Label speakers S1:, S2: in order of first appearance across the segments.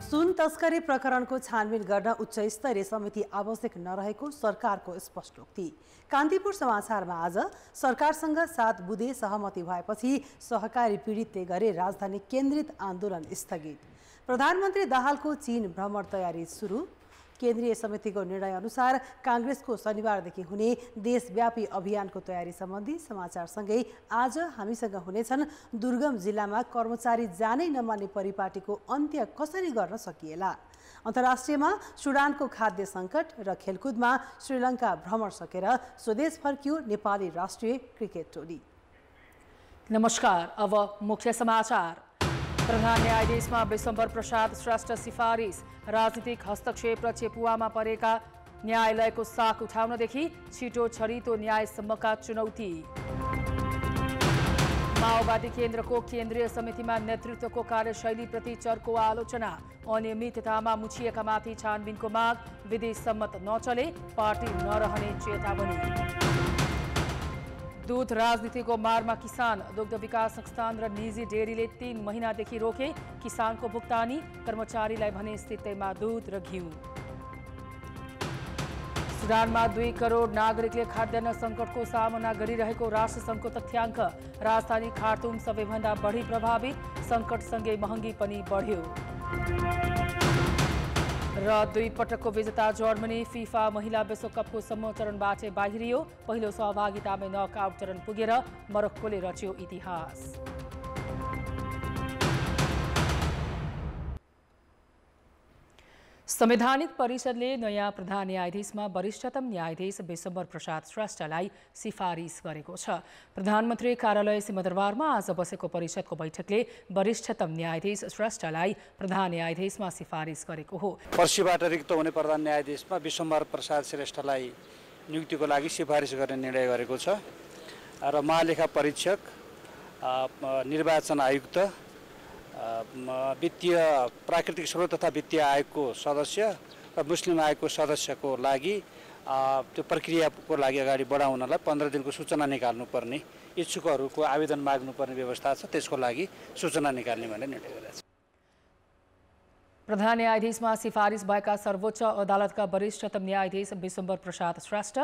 S1: सुन तस्करी प्रकरणको छानबिन गर्न उच्च स्तरीय समिति आवश्यक नरहेको सरकारको स्पष्टोक्ति। कान्तिपुर समाचारमा आज सरकारसँग 7 बुँदे सहमति भएपछि सहकारी पीडितले गरे राजधानी केन्द्रित आन्दोलन स्थगित। प्रधानमन्त्री दाहालको चीन भ्रमण तयारी सुरु। केन्द्रीय समितिको निर्णय अनुसार कांग्रेसको शनिबारदेखि हुने देशव्यापी अभियानको तयारी सम्बन्धी समाचारसँगै आज हामीसँग हुनेछन् दुर्गम जिल्लामा कर्मचारी जानै नमान्ने परिपाटीको अन्त्य कसरी गर्न सकिएला, अन्तर्राष्ट्रियमा सुडानको खाद्य सङ्कट र खेलकुदमा श्रीलङ्का भ्रमण सकेर स्वदेश फर्कियो नेपाली राष्ट्रिय क्रिकेट टोली।
S2: नमस्कार, अब मुख्य समाचार। प्रधान न्यायाधीशमा विशम्भर प्रसाद श्रेष्ठ सिफारिस। राजनीतिक हस्तक्षेप र चेपुवामा परेका न्यायालयको साख उठाउनदेखि छिटो छरितो न्यायसम्मका चुनौती। माओवादी केन्द्रको केन्द्रीय समितिमा नेतृत्वको कार्यशैलीप्रति चर्को आलोचना। अनियमिततामा मुछिएकामाथि छानबिनको माग। विधि सम्मत नचले पार्टी नरहने चेतावनी। दूध राजनीतिको मारमा किसान। दुग्ध विकास संस्थान र निजी डेरीले 3 महिनादेखि रोके किसानको भुक्तानी। कर्मचारीलाई भने स्थितिमा दूध र घिउ। सुडानमा 2 करोड नागरिकले खाद्यान्न सङ्कटको सामना गरिरहेको राष्ट्रसङ्घको तथ्याङ्क। राजधानी खार्तुम सबैभन्दा बढी प्रभावित। सङ्कटसँगै महँगी पनि बढ्यो। र 2 पटकको विजेता जर्मनी फिफा महिला विश्वकपको सम्म चरणबाट बाहिरियो। पहिलो सहभागितामै नकआउट चरण पुगेर मोरक्कोले रच्यो इतिहास। संवैधानिक परिषदले नयाँ प्रधान न्यायाधीशमा वरिष्ठतम न्यायाधीश विशम्भर प्रसाद श्रेष्ठलाई सिफारिस गरेको छ। प्रधानमन्त्री कार्यालय सिंहदरबारमा आज बसेको परिषदको बैठकले वरिष्ठतम न्यायाधीश श्रेष्ठलाई प्रधान न्यायाधीशमा सिफारिस गरेको हो।
S3: पर्सीबाट रिक्त हुने प्रधान न्यायाधीशमा विशम्भर प्रसाद श्रेष्ठलाई नियुक्तिको लागि सिफारिस गर्ने निर्णय गरेको छ र महालेखा परीक्षक, निर्वाचन आयुक्त, वित्तीय प्राकृतिक स्रोत तथा वित्तीय आयोगको सदस्य र मुस्लिम आयोगको सदस्यको लागि त्यो प्रक्रियाको लागि अगाडि बढाउनलाई 15 दिनको सूचना निकाल्नुपर्ने, इच्छुकहरूको आवेदन माग्नुपर्ने व्यवस्था छ। त्यसको लागि सूचना निकाल्ने भनेर निर्णय गरेको छ।
S2: प्रधान न्यायाधीशमा सिफारिस भएका सर्वोच्च अदालतका वरिष्ठतम न्यायाधीश विशम्भर प्रसाद श्रेष्ठ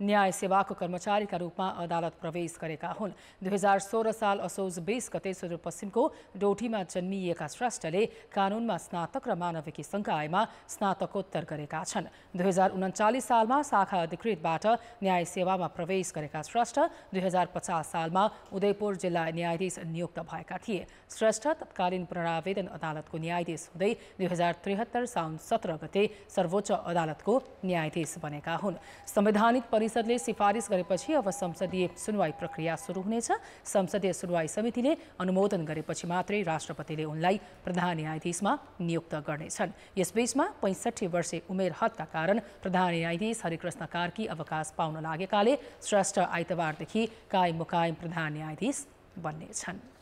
S2: न्याय सेवाको कर्मचारीका रूपमा अदालत प्रवेश गरेका हुन्। 2016 साल असोज 20 गते सुदूरपश्चिमको डोटीमा जन्मिएका श्रेष्ठले कानुनमा स्नातक र मानविकी संकायमा स्नातकोत्तर गरेका छन्। 2039 सालमा शाखा अधिकृतबाट न्याय सेवामा प्रवेश गरेका श्रेष्ठ 2050 सालमा उदयपुर जिल्ला न्यायाधीश नियुक्त भएका थिए। श्रेष्ठ तत्कालीन पुनरावेदन अदालतको न्यायाधीश हुँदै 2073 साउन 17 गते सर्वोच्च अदालतको न्यायाधीश बनेका हुन्। संवैधानिक परिषदले सिफारिस गरेपछि अब संसदीय सुनवाई प्रक्रिया सुरु हुनेछ। संसदीय सुनवाई समितिले अनुमोदन गरेपछि मात्रै राष्ट्रपतिले उनलाई प्रधान न्यायाधीशमा नियुक्त गर्नेछन्। यसबीचमा 65 वर्षे उमेर हदका कारण प्रधान न्यायाधीश हरिकृष्ण कार्की अवकाश पाउन लागेकाले श्रेष्ठ आइतबारदेखि कायम मुकायम प्रधान न्यायाधीश बन्नेछन्।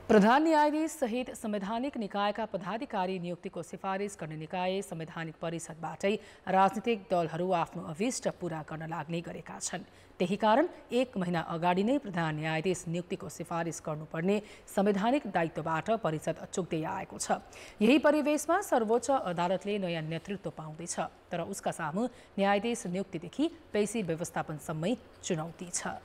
S2: प्रधान न्यायाधीश सहित संवैधानिक निकायका पदाधिकारी नियुक्तिको सिफारिस गर्ने निकाय संवैधानिक परिषदबाटै राजनीतिक दलहरू आफ्नो अभिष्ट पूरा गर्न लाग्ने गरेका छन्। त्यही कारण 1 महिना अगाडि नै प्रधान न्यायाधीश नियुक्तिको सिफारिस गर्नुपर्ने संवैधानिक दायित्वबाट परिषद चुक्दै आएको छ। यही परिवेशमा सर्वोच्च अदालतले नयाँ नेतृत्व पाउँदैछ, तर उसका सामु न्यायाधीश नियुक्तिदेखि पेशी व्यवस्थापनसम्मै चुनौती छ।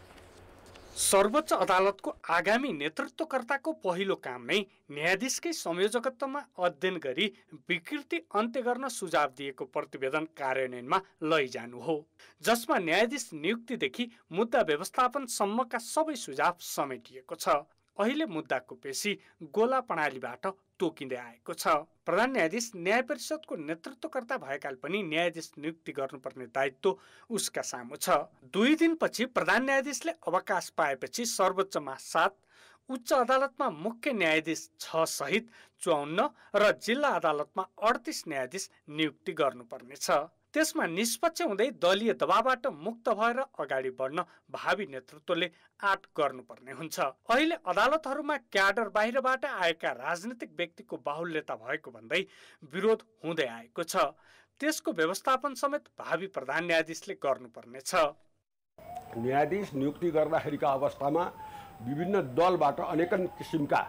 S4: सर्वोच्च अदालतको आगामी नेतृत्वकर्ताको पहिलो काम नै न्यायाधीशकै संयोजकत्वमा अध्ययन गरी विकृति अन्त्य गर्न सुझाव दिएको प्रतिवेदन कार्यान्वयनमा लैजानु हो, जसमा न्यायाधीश नियुक्तिदेखि मुद्दा व्यवस्थापनसम्मका सबै सुझाव समेटिएको छ। अहिले मुद्दाको पेशी गोला प्रणालीबाट तोकिँदै आएको छ। प्रधान न्यायाधीश न्याय परिषदको नेतृत्वकर्ता भएकाले पनि न्यायाधीश नियुक्ति गर्नुपर्ने दायित्व उसका सामु छ। 2 दिनपछि प्रधान न्यायाधीशले अवकाश पाएपछि सर्वोच्चमा 7, उच्च अदालतमा मुख्य न्यायाधीश 6 सहित 54 र जिल्ला अदालतमा 38 न्यायाधीश नियुक्ति गर्नुपर्नेछ। त्यसमा निष्पक्ष हुँदै दलीय दबावबाट मुक्त भएर अगाडि बढ्न भावी नेतृत्वले आँट गर्नुपर्ने हुन्छ। अहिले अदालतहरूमा क्याडर बाहिरबाट आएका राजनीतिक व्यक्तिको बाहुल्यता भएको भन्दै विरोध हुँदै आएको छ। त्यसको व्यवस्थापन समेत भावी प्रधान न्यायाधीशले गर्नुपर्नेछ।
S5: न्यायाधीश नियुक्ति गर्दाखेरिका अवस्थामा विभिन्न दलबाट अनेक किसिमका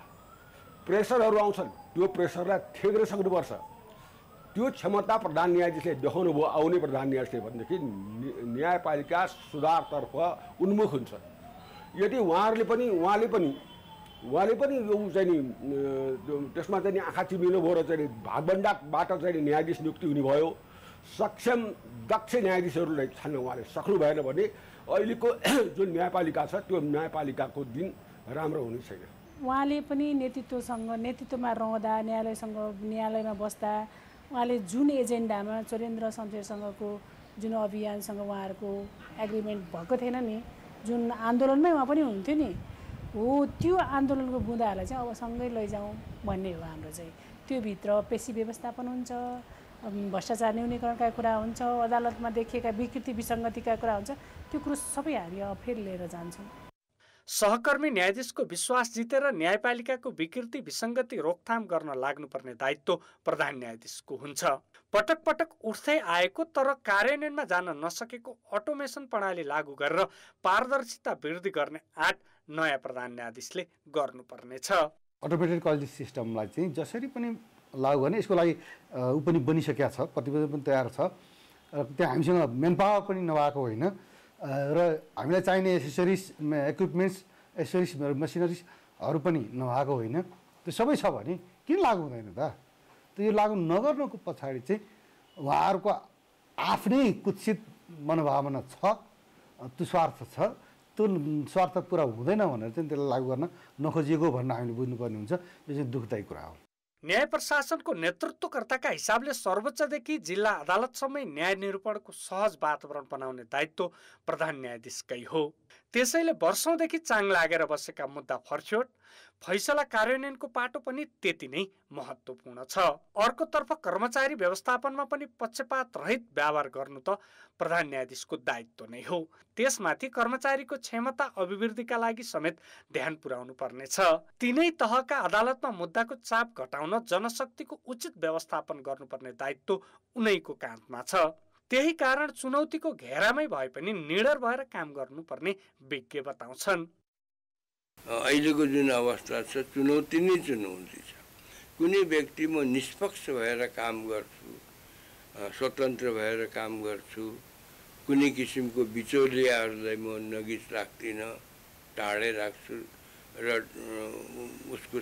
S5: प्रेसरहरू आउँछन् त्यो प्रेसरलाई थेग्न सक्नुपर्छ। त्यो क्षमता प्रधान न्यायाधीशले देखाउनु भयो आउने प्रधान न्यायाधीशले भनेदेखि न्यायपालिका सुधारतर्फ उन्मुख हुन्छ। यदि उहाँले पनि यो चाहिँ नि त्यसमा चाहिँ आँखा चिमिलो भयो र चाहिँ भागभण्डाबाट चाहिँ न्यायाधीश नियुक्ति हुने भयो, सक्षम दक्ष न्यायाधीशहरूलाई छान्न उहाँले सक्नु भएन भने अहिलेको जुन न्यायपालिका छ त्यो न्यायपालिकाको दिन राम्रो हुने छैन।
S6: उहाँले पनि नेतृत्वमा रहँदा न्यायालयमा बस्दा उहाँले जुन एजेन्डामा चोरेन्द्र शमशेरसँगको जुन अभियानसँग उहाँहरूको एग्रिमेन्ट भएको थिएन नि, जुन आन्दोलनमै उहाँ पनि हुन्थ्यो नि, हो त्यो आन्दोलनको बुँदाहरूलाई चाहिँ अब सँगै लैजाउँ भन्ने हो हाम्रो चाहिँ। त्योभित्र पेशी व्यवस्थापन हुन्छ, भ्रष्टाचार न्यूनीकरणका कुरा हुन्छ, अदालतमा देखिएका विकृति विसङ्गतिका कुरा हुन्छ, त्यो कुरो सबै हामी अब फेरि लिएर जान्छौँ।
S4: सहकर्मी न्यायाधीशको विश्वास जितेर न्यायपालिकाको विकृति विसङ्गति रोकथाम गर्न लाग्नुपर्ने दायित्व प्रधान न्यायाधीशको हुन्छ। पटक पटक उठ्दै आएको तर कार्यान्वयनमा जान नसकेको अटोमेसन प्रणाली लागू गरेर पारदर्शिता वृद्धि गर्ने आँट नयाँ प्रधान न्यायाधीशले गर्नुपर्नेछ।
S7: अटोमेटेड क्वालिटी सिस्टमलाई चाहिँ जसरी पनि लागू गर्ने यसको लागि ऊ पनि बनिसकेका छ, प्रतिवेदन पनि तयार छ। त्यहाँ हामीसँग मेन पावर पनि नभएको होइन र हामीलाई चाहिने एसेसरिज इक्विपमेन्ट्स एसेसरिज मसिनरिजहरू पनि नभएको होइन। त्यो सबै छ भने किन लागू हुँदैन त? त्यो यो लागू नगर्नुको पछाडि चाहिँ उहाँहरूको आफ्नै कुत्सित मनोभावना छ, त्यो स्वार्थ छ। त्यो स्वार्थ पुरा हुँदैन भनेर चाहिँ त्यसलाई लागू गर्न नखोजिएको भनेर हामीले बुझ्नुपर्ने हुन्छ। यो चाहिँ दुःखदायी कुरा हो।
S4: न्याय प्रशासनको नेतृत्वकर्ताका हिसाबले सर्वोच्चदेखि जिल्ला अदालतसम्मै न्याय निरूपणको सहज वातावरण बनाउने दायित्व प्रधान न्यायाधीशकै हो। त्यसैले वर्षौंदेखि चाङ लागेर बसेका मुद्दा फर्स्योट फैसला कार्यान्वयनको पाटो पनि त्यति नै महत्त्वपूर्ण छ। अर्कोतर्फ कर्मचारी व्यवस्थापनमा पनि पक्षपात रहित व्यवहार गर्नु त प्रधान न्यायाधीशको दायित्व नै हो। त्यसमाथि कर्मचारीको क्षमता अभिवृद्धिका लागि समेत ध्यान पुर्याउनु पर्नेछ। तीनै तहका अदालतमा मुद्दाको चाप घटाउन जनशक्तिको उचित व्यवस्थापन गर्नुपर्ने दायित्व उनैको काँधमा छ। त्यही कारण चुनौतीको घेरामै भए पनि निडर भएर काम गर्नुपर्ने विज्ञ बताउँछन्।
S8: अहिलेको जुन अवस्था छ चुनौती नै चुनौती छ। कुनै व्यक्ति म निष्पक्ष भएर काम गर्छु, स्वतन्त्र भएर काम गर्छु, कुनै किसिमको बिचौलियाहरूलाई म नजिक राख्दिनँ, टाढै राख्छु र उसको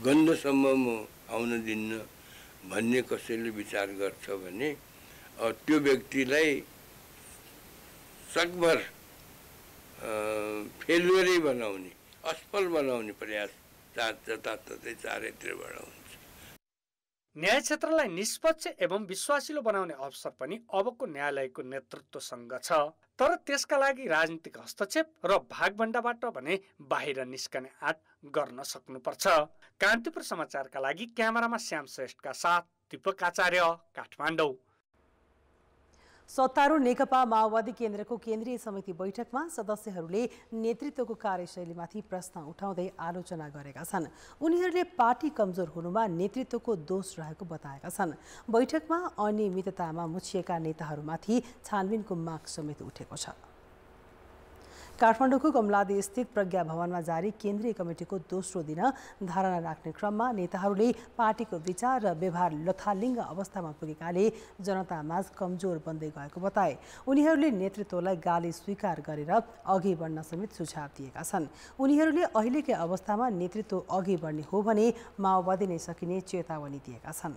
S8: गन्धसम्म म आउन दिन्न भन्ने कसैले विचार गर्छ भने त्यो व्यक्तिलाई सकभर फेलुअरै बनाउने, असफल बनाउने प्रयास जताततै चारैतिरबाट हुन्छ।
S4: न्याय क्षेत्रलाई निष्पक्ष एवं विश्वासिलो बनाउने अवसर पनि अबको न्यायालयको नेतृत्वसँग छ। तर त्यसका लागि राजनीतिक हस्तक्षेप र भागभण्डाबाट भने बाहिर निस्कने आँट गर्न सक्नुपर्छ। कान्तिपुर समाचारका लागि क्यामेरामा श्याम श्रेष्ठका साथ दीपक आचार्य, काठमाडौँ।
S1: सत्तारूढ नेकपा माओवादी केन्द्रको केन्द्रीय समिति बैठकमा सदस्यहरूले नेतृत्वको कार्यशैलीमाथि प्रश्न उठाउँदै आलोचना गरेका छन्। उनीहरूले पार्टी कमजोर हुनुमा नेतृत्वको दोष रहेको बताएका छन्। बैठकमा अनियमिततामा मुछिएका नेताहरूमाथि छानबिनको माग समेत उठेको छ। काठमाडौँको कमलादी स्थित प्रज्ञा भवनमा जारी केन्द्रीय कमिटिको दोस्रो दिन धारणा राख्ने क्रममा नेताहरूले पार्टीको विचार र व्यवहार लथालिङ्ग अवस्थामा पुगेकाले जनतामाझ कमजोर बन्दै गएको बताए। उनीहरूले नेतृत्वलाई गाली स्वीकार गरेर अघि बढ्न समेत सुझाव दिएका छन्। उनीहरूले अहिलेकै अवस्थामा नेतृत्व अघि बढ्ने हो भने माओवादी नै सकिने चेतावनी दिएका छन्।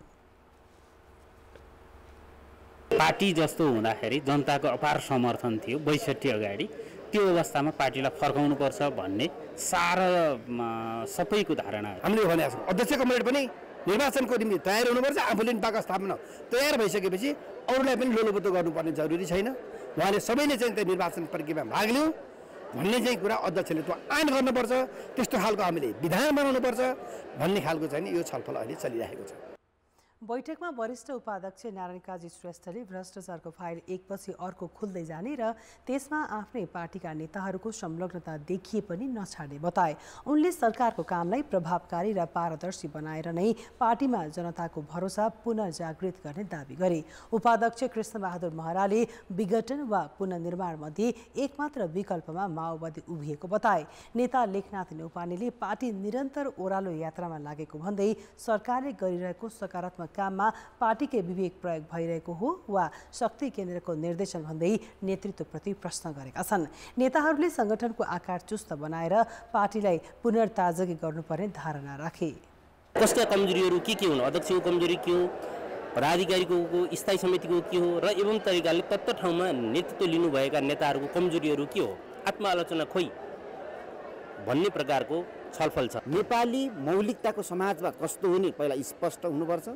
S9: पार्टी जस्तो हुँदाखेरि जनताको अपार समर्थन थियो 62 अगाडि, त्यो अवस्थामा पार्टीलाई फर्काउनुपर्छ भन्ने सारा सबैको धारणा हो।
S10: हामीले भने अध्यक्ष कमिटी पनि निर्वाचनको निम्ति तयार हुनुपर्छ। आफूले पार्टी स्थापना तयार भइसकेपछि अरूलाई पनि लोलोबद्ध गर्नुपर्ने जरुरी छैन। उहाँले सबैले चाहिँ त्यो निर्वाचन प्रक्रियामा भाग लियो भन्ने चाहिँ कुरा अध्यक्षले त्यो आइन गर्नुपर्छ। त्यस्तो खालको हामीले विधान बनाउनुपर्छ भन्ने खालको चाहिँ यो छलफल अहिले चलिरहेको छ।
S1: बैठकमा वरिष्ठ उपाध्यक्ष नारायण काजी श्रेष्ठले भ्रष्टाचारको फाइल एकपछि अर्को खुल्दै जाने र त्यसमा आफ्नै पार्टीका नेताहरूको संलग्नता देखिए पनि नछाड्ने बताए। उनले सरकारको कामलाई प्रभावकारी र पारदर्शी बनाएर नै पार्टीमा जनताको भरोसा पुनर्जागृत गर्ने दावी गरे। उपाध्यक्ष कृष्णबहादुर महराले विघटन वा पुनर्निर्माण मध्ये एकमात्र विकल्पमा माओवादी उभिएको बताए। नेता लेखनाथ न्यौपानेले पार्टी निरन्तर ओह्रालो यात्रामा लागेको भन्दै सरकारले गरिरहेको सकारात्मक काममा पार्टीकै विवेक प्रयोग भइरहेको हो वा शक्ति केन्द्रको निर्देशन भन्दै नेतृत्वप्रति प्रश्न गरेका छन्। नेताहरूले संगठनको आकार चुस्त बनाएर पार्टीलाई पुनर्ताजगी गर्नुपर्ने धारणा राखे।
S11: कसका कमजोरीहरू के हुन्, अध्यक्षको कमजोरी के हो, पदाधिकारीको स्थायी समितिको के हो र एवं तरिकाले तत्त ठाउँमा नेतृत्व लिनुभएका नेताहरूको कमजोरीहरू के हो, आत्मआलोचना खोइ भन्ने प्रकारको छलफल छ।
S12: नेपाली मौलिकताको समाजवाद कस्तो हुने पहिला स्पष्ट हुनुपर्छ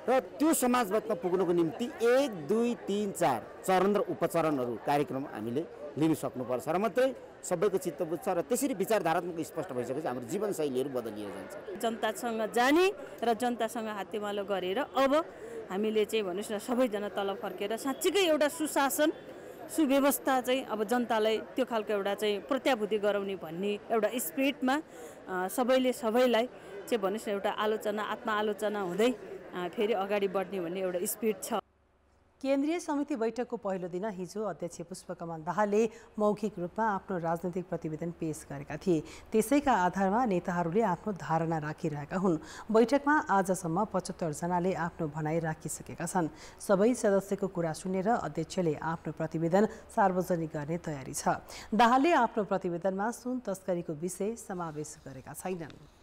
S12: र त्यो समाजवादमा पुग्नको निम्ति 1, 2, 3, 4 चरण र उपचरणहरू कार्यक्रम हामीले लिन सक्नुपर्छ र मात्रै सबैको चित्त बुझ्छ र त्यसरी विचारधारात्मक स्पष्ट भइसकेपछि हाम्रो जीवनशैलीहरू बदलिएर जान्छ।
S13: जनतासँग जाने र जनतासँग हातेमालो गरेर अब हामीले चाहिँ भन्नुहोस् न सबैजना तल फर्केर साँच्चीकै एउटा सुशासन सुव्यवस्था चाहिँ अब जनतालाई त्यो खालको एउटा चाहिँ प्रत्याभूति गराउने भन्ने एउटा स्पिरिटमा सबैले सबैलाई चाहिँ भन्नुहोस् न एउटा आलोचना आत्मआलोचना हुँदै फेरि अगाडि बढ्ने भन्ने एउटा स्पिरिट छ।
S1: केन्द्रीय समिति बैठकको पहिलो दिन हिजो अध्यक्ष पुष्पकमल दाहालले मौखिक रूपमा आफ्नो राजनैतिक प्रतिवेदन पेश गरेका थिए। त्यसैका आधारमा नेताहरूले आफ्नो धारणा राखिरहेका हुन्। बैठकमा आजसम्म 75 जनाले आफ्नो भनाइ राखिसकेका छन्। सबै सदस्यको कुरा सुनेर अध्यक्षले आफ्नो प्रतिवेदन सार्वजनिक गर्ने तयारी छ। दाहालले आफ्नो प्रतिवेदनमा सुन तस्करीको विषय समावेश गरेका छैनन्।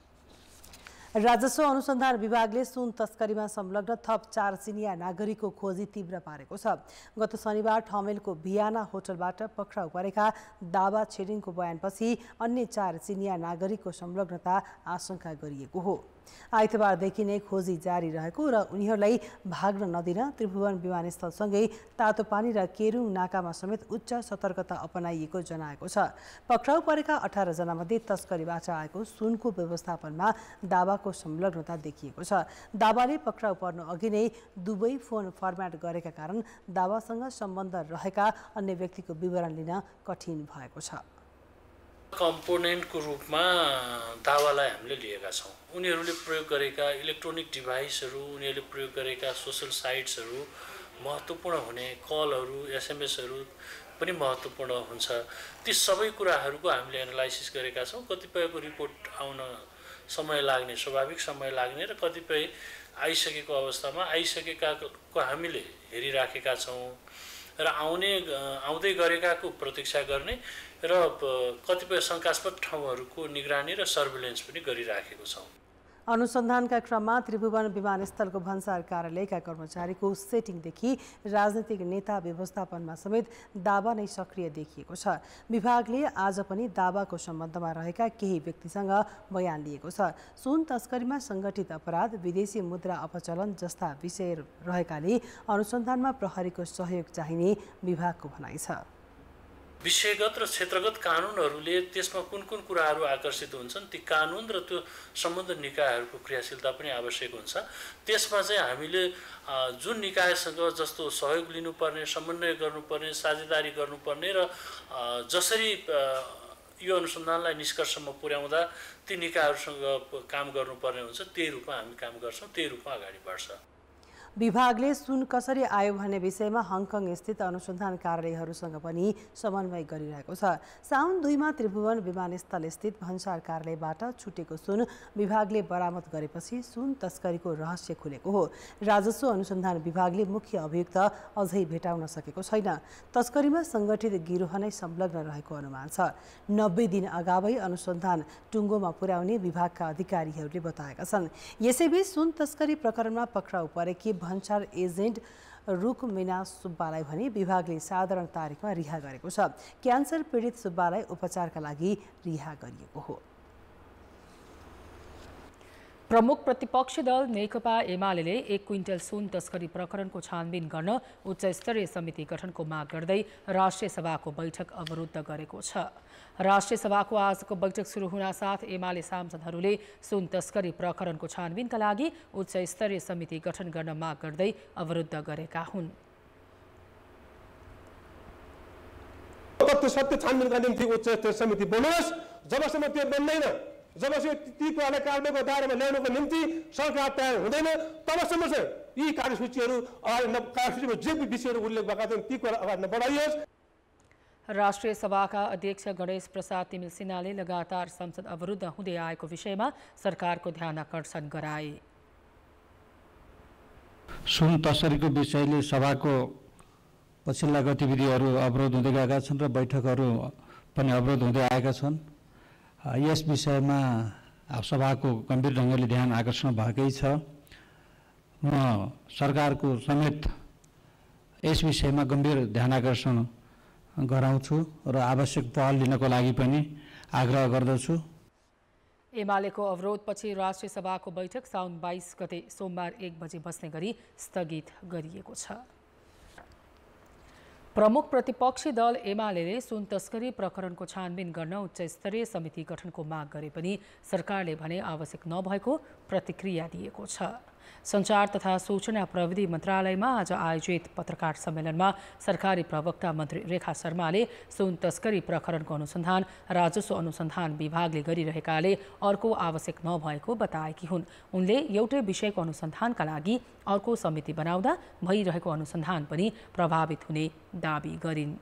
S1: राजस्व अनुसन्धान विभागले सुन तस्करीमा संलग्न थप 4 चिनिया नागरिकको खोजी तीव्र पारेको छ। गत शनिबार ठमेलको भियाना होटलबाट पक्राउ परेका दावा छेडिङको बयानपछि अन्य 4 चिनिया नागरिकको संलग्नता आशंका गरिएको हो। आइतबारदेखि नै खोजी जारी रहेको र उनीहरूलाई भाग्न नदिन त्रिभुवन विमानस्थलसँगै तातोपानी र केरुङ नाकामा समेत उच्च सतर्कता अपनाइएको जनाएको छ। पक्राउ परेका 18 जनामध्ये तस्करीबाट आएको सुनको व्यवस्थापनमा दावाको संलग्नता देखिएको छ। दावाले पक्राउ पर्नु अघि नै दुवै फोन फर्म्याट गरेका कारण दावासँग सम्बन्ध रहेका अन्य व्यक्तिको विवरण लिन कठिन भएको छ।
S14: कम्पोनेन्टको रूपमा दावालाई हामीले लिएका छौँ। उनीहरूले प्रयोग गरेका इलेक्ट्रोनिक डिभाइसहरू, उनीहरूले प्रयोग गरेका सोसल साइट्सहरू महत्त्वपूर्ण हुने, कलहरू, एसएमएसहरू पनि महत्त्वपूर्ण हुन्छ। ती सबै कुराहरूको हामीले एनालाइसिस गरेका छौँ। कतिपयको रिपोर्ट आउन समय लाग्ने, स्वाभाविक समय लाग्ने र कतिपय आइसकेको अवस्थामा आइसकेकाको हामीले हेरिराखेका छौँ र आउँदै गरेकाको प्रतीक्षा गर्ने र कतिपय शङ्कास्पद ठाउँहरूको निगरानी र सर्भिलेन्स पनि गरिराखेको छौँ।
S1: अनुसन्धानका क्रममा त्रिभुवन विमानस्थलको भन्सार कार्यालयका कर्मचारीको सेटिङदेखि राजनीतिक नेता व्यवस्थापनमा समेत दावा नै सक्रिय देखिएको छ। विभागले आज पनि दावाको सम्बन्धमा रहेका केही व्यक्तिसँग बयान लिएको छ। सुन तस्करीमा सङ्गठित अपराध, विदेशी मुद्रा अपचलन जस्ता विषय रहेकाले अनुसन्धानमा प्रहरीको सहयोग चाहिने विभागको भनाइ छ।
S14: विषयगत र क्षेत्रगत कानुनहरूले त्यसमा कुन कुन कुराहरू आकर्षित हुन्छन्, ती कानुन र त्यो सम्बन्धित निकायहरूको क्रियाशीलता पनि आवश्यक हुन्छ। त्यसमा चाहिँ हामीले जुन निकायसँग जस्तो सहयोग लिनुपर्ने, समन्वय गर्नुपर्ने, साझेदारी गर्नुपर्ने र जसरी यो अनुसन्धानलाई निष्कर्षमा पुर्याउँदा ती निकायहरूसँग काम गर्नुपर्ने हुन्छ, त्यही रूपमा हामी काम गर्छौँ, त्यही रूपमा अगाडि बढ्छ।
S1: विभागले सुन कसरी आयो भन्ने विषयमा हङकङ स्थित अनुसन्धान कार्यालयहरूसँग पनि समन्वय गरिरहेको छ। साउन 2 मा त्रिभुवन विमानस्थल स्थित भन्सार कार्यालयबाट छुटेको सुन विभागले बरामद गरेपछि सुन तस्करीको रहस्य खुलेको हो। राजस्व अनुसन्धान विभागले मुख्य अभियुक्त अझै भेटाउन सकेको छैन। तस्करीमा सङ्गठित गिरोह नै संलग्न रहेको अनुमान छ। 90 दिन अगावै अनुसन्धान टुङ्गोमा पुर्याउने विभागका अधिकारीहरूले बताएका छन्। यसैबीच सुन तस्करी प्रकरणमा पक्राउ परेकी भन्सार एजेन्ट रुकमिना सुब्बालाई भने विभागले साधारण तारिखमा रिहा गरेको छ। क्यान्सर पीडित सुब्बालाई उपचारका लागि रिहा गरिएको हो।
S2: प्रमुख प्रतिपक्षी दल नेकपा एमाले 1 क्विन्टल सुन तस्करी प्रकरणको छानबिन गर्न उच्च स्तरीय समिति गठनको माग गर्दै राष्ट्रिय सभाको बैठक अवरुद्ध गरेको छ। राष्ट्रिय सभाको आजको बैठक सुरु हुनासाथ एमाले सांसदहरूले सुन तस्करी प्रकरणको छानबिनका लागि उच्च स्तरीय समिति गठन गर्न माग गर्दै अवरुद्ध गरेका हुन्।
S15: तथ्य सत्य छानबिनका निम्ति उच्च स्तरीय समिति बनोस्। जबसम्म त्यो बन्दैन, जबसम्म ती कुरालाई कारबाहीको दायरामा ल्याउनको निम्ति सरकार तयार हुँदैन, तबसम्म चाहिँ यी कार्यसूचीहरू कार्यसूचीमा जे विषयहरू उल्लेख भएका छन् ती कुरा अगाडि नबढाइयोस्।
S2: राष्ट्रिय सभाका अध्यक्ष गणेश प्रसाद तिमिल सिन्हाले लगातार संसद अवरुद्ध हुँदै आएको विषयमा सरकारको ध्यान आकर्षण गराए।
S16: सुन तस्करीको विषयले सभाको पछिल्ला गतिविधिहरू अवरोध हुँदै गएका छन् र बैठकहरू पनि अवरोध हुँदै आएका छन्। यस विषयमा सभाको गम्भीर ढङ्गले ध्यान आकर्षण भएकै छ। म सरकारको समेत यस विषयमा गम्भीर ध्यान आकर्षण गराउँछु र आवश्यक पहल लिनको लागि पनि आग्रह गर्दछु।
S2: एमालेको अवरोधपछि राष्ट्रिय सभाको बैठक साउन 22 गते सोमबार 1 बजे बस्ने गरी स्थगित गरिएको छ। प्रमुख प्रतिपक्षी दल एमाले सुन तस्करी प्रकरणको छानबिन गर्न उच्च स्तरीय समिति गठनको माग गरे पनि सरकारले भने आवश्यक नभएको प्रतिक्रिया दिएको छ। सञ्चार तथा सूचना प्रविधि मन्त्रालयमा आज आयोजित पत्रकार सम्मेलनमा सरकारी प्रवक्ता मन्त्री रेखा शर्माले सुन तस्करी प्रकरणको अनुसन्धान राजस्व अनुसन्धान विभागले गरिरहेकाले अर्को आवश्यक नभएको बताएकी हुन्। उनले एउटै विषयको अनुसन्धानका लागि अर्को समिति बनाउँदा भइरहेको अनुसन्धान पनि प्रभावित हुने दाबी गरिन्।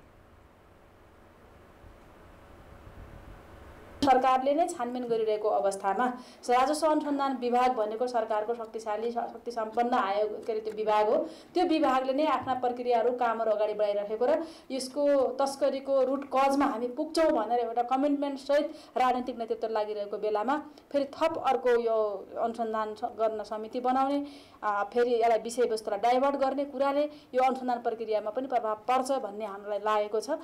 S6: सरकारले नै छानबिन गरिरहेको अवस्थामा राजस्व अनुसन्धान विभाग भनेको सरकारको शक्ति सम्पन्न आयोग त्यो विभाग हो। त्यो विभागले नै आफ्ना प्रक्रियाहरू कामहरू अगाडि बढाइरहेको र यसको तस्करीको रुट कजमा हामी पुग्छौँ भनेर एउटा कमिटमेन्ट सहित राजनीतिक नेतृत्व लागिरहेको बेलामा फेरि थप अर्को यो अनुसन्धान गर्न समिति बनाउने फेरि यसलाई विषयवस्तुलाई डाइभर्ट गर्ने कुराले यो अनुसन्धान प्रक्रियामा पनि प्रभाव पर्छ भन्ने हामीलाई लागेको छ।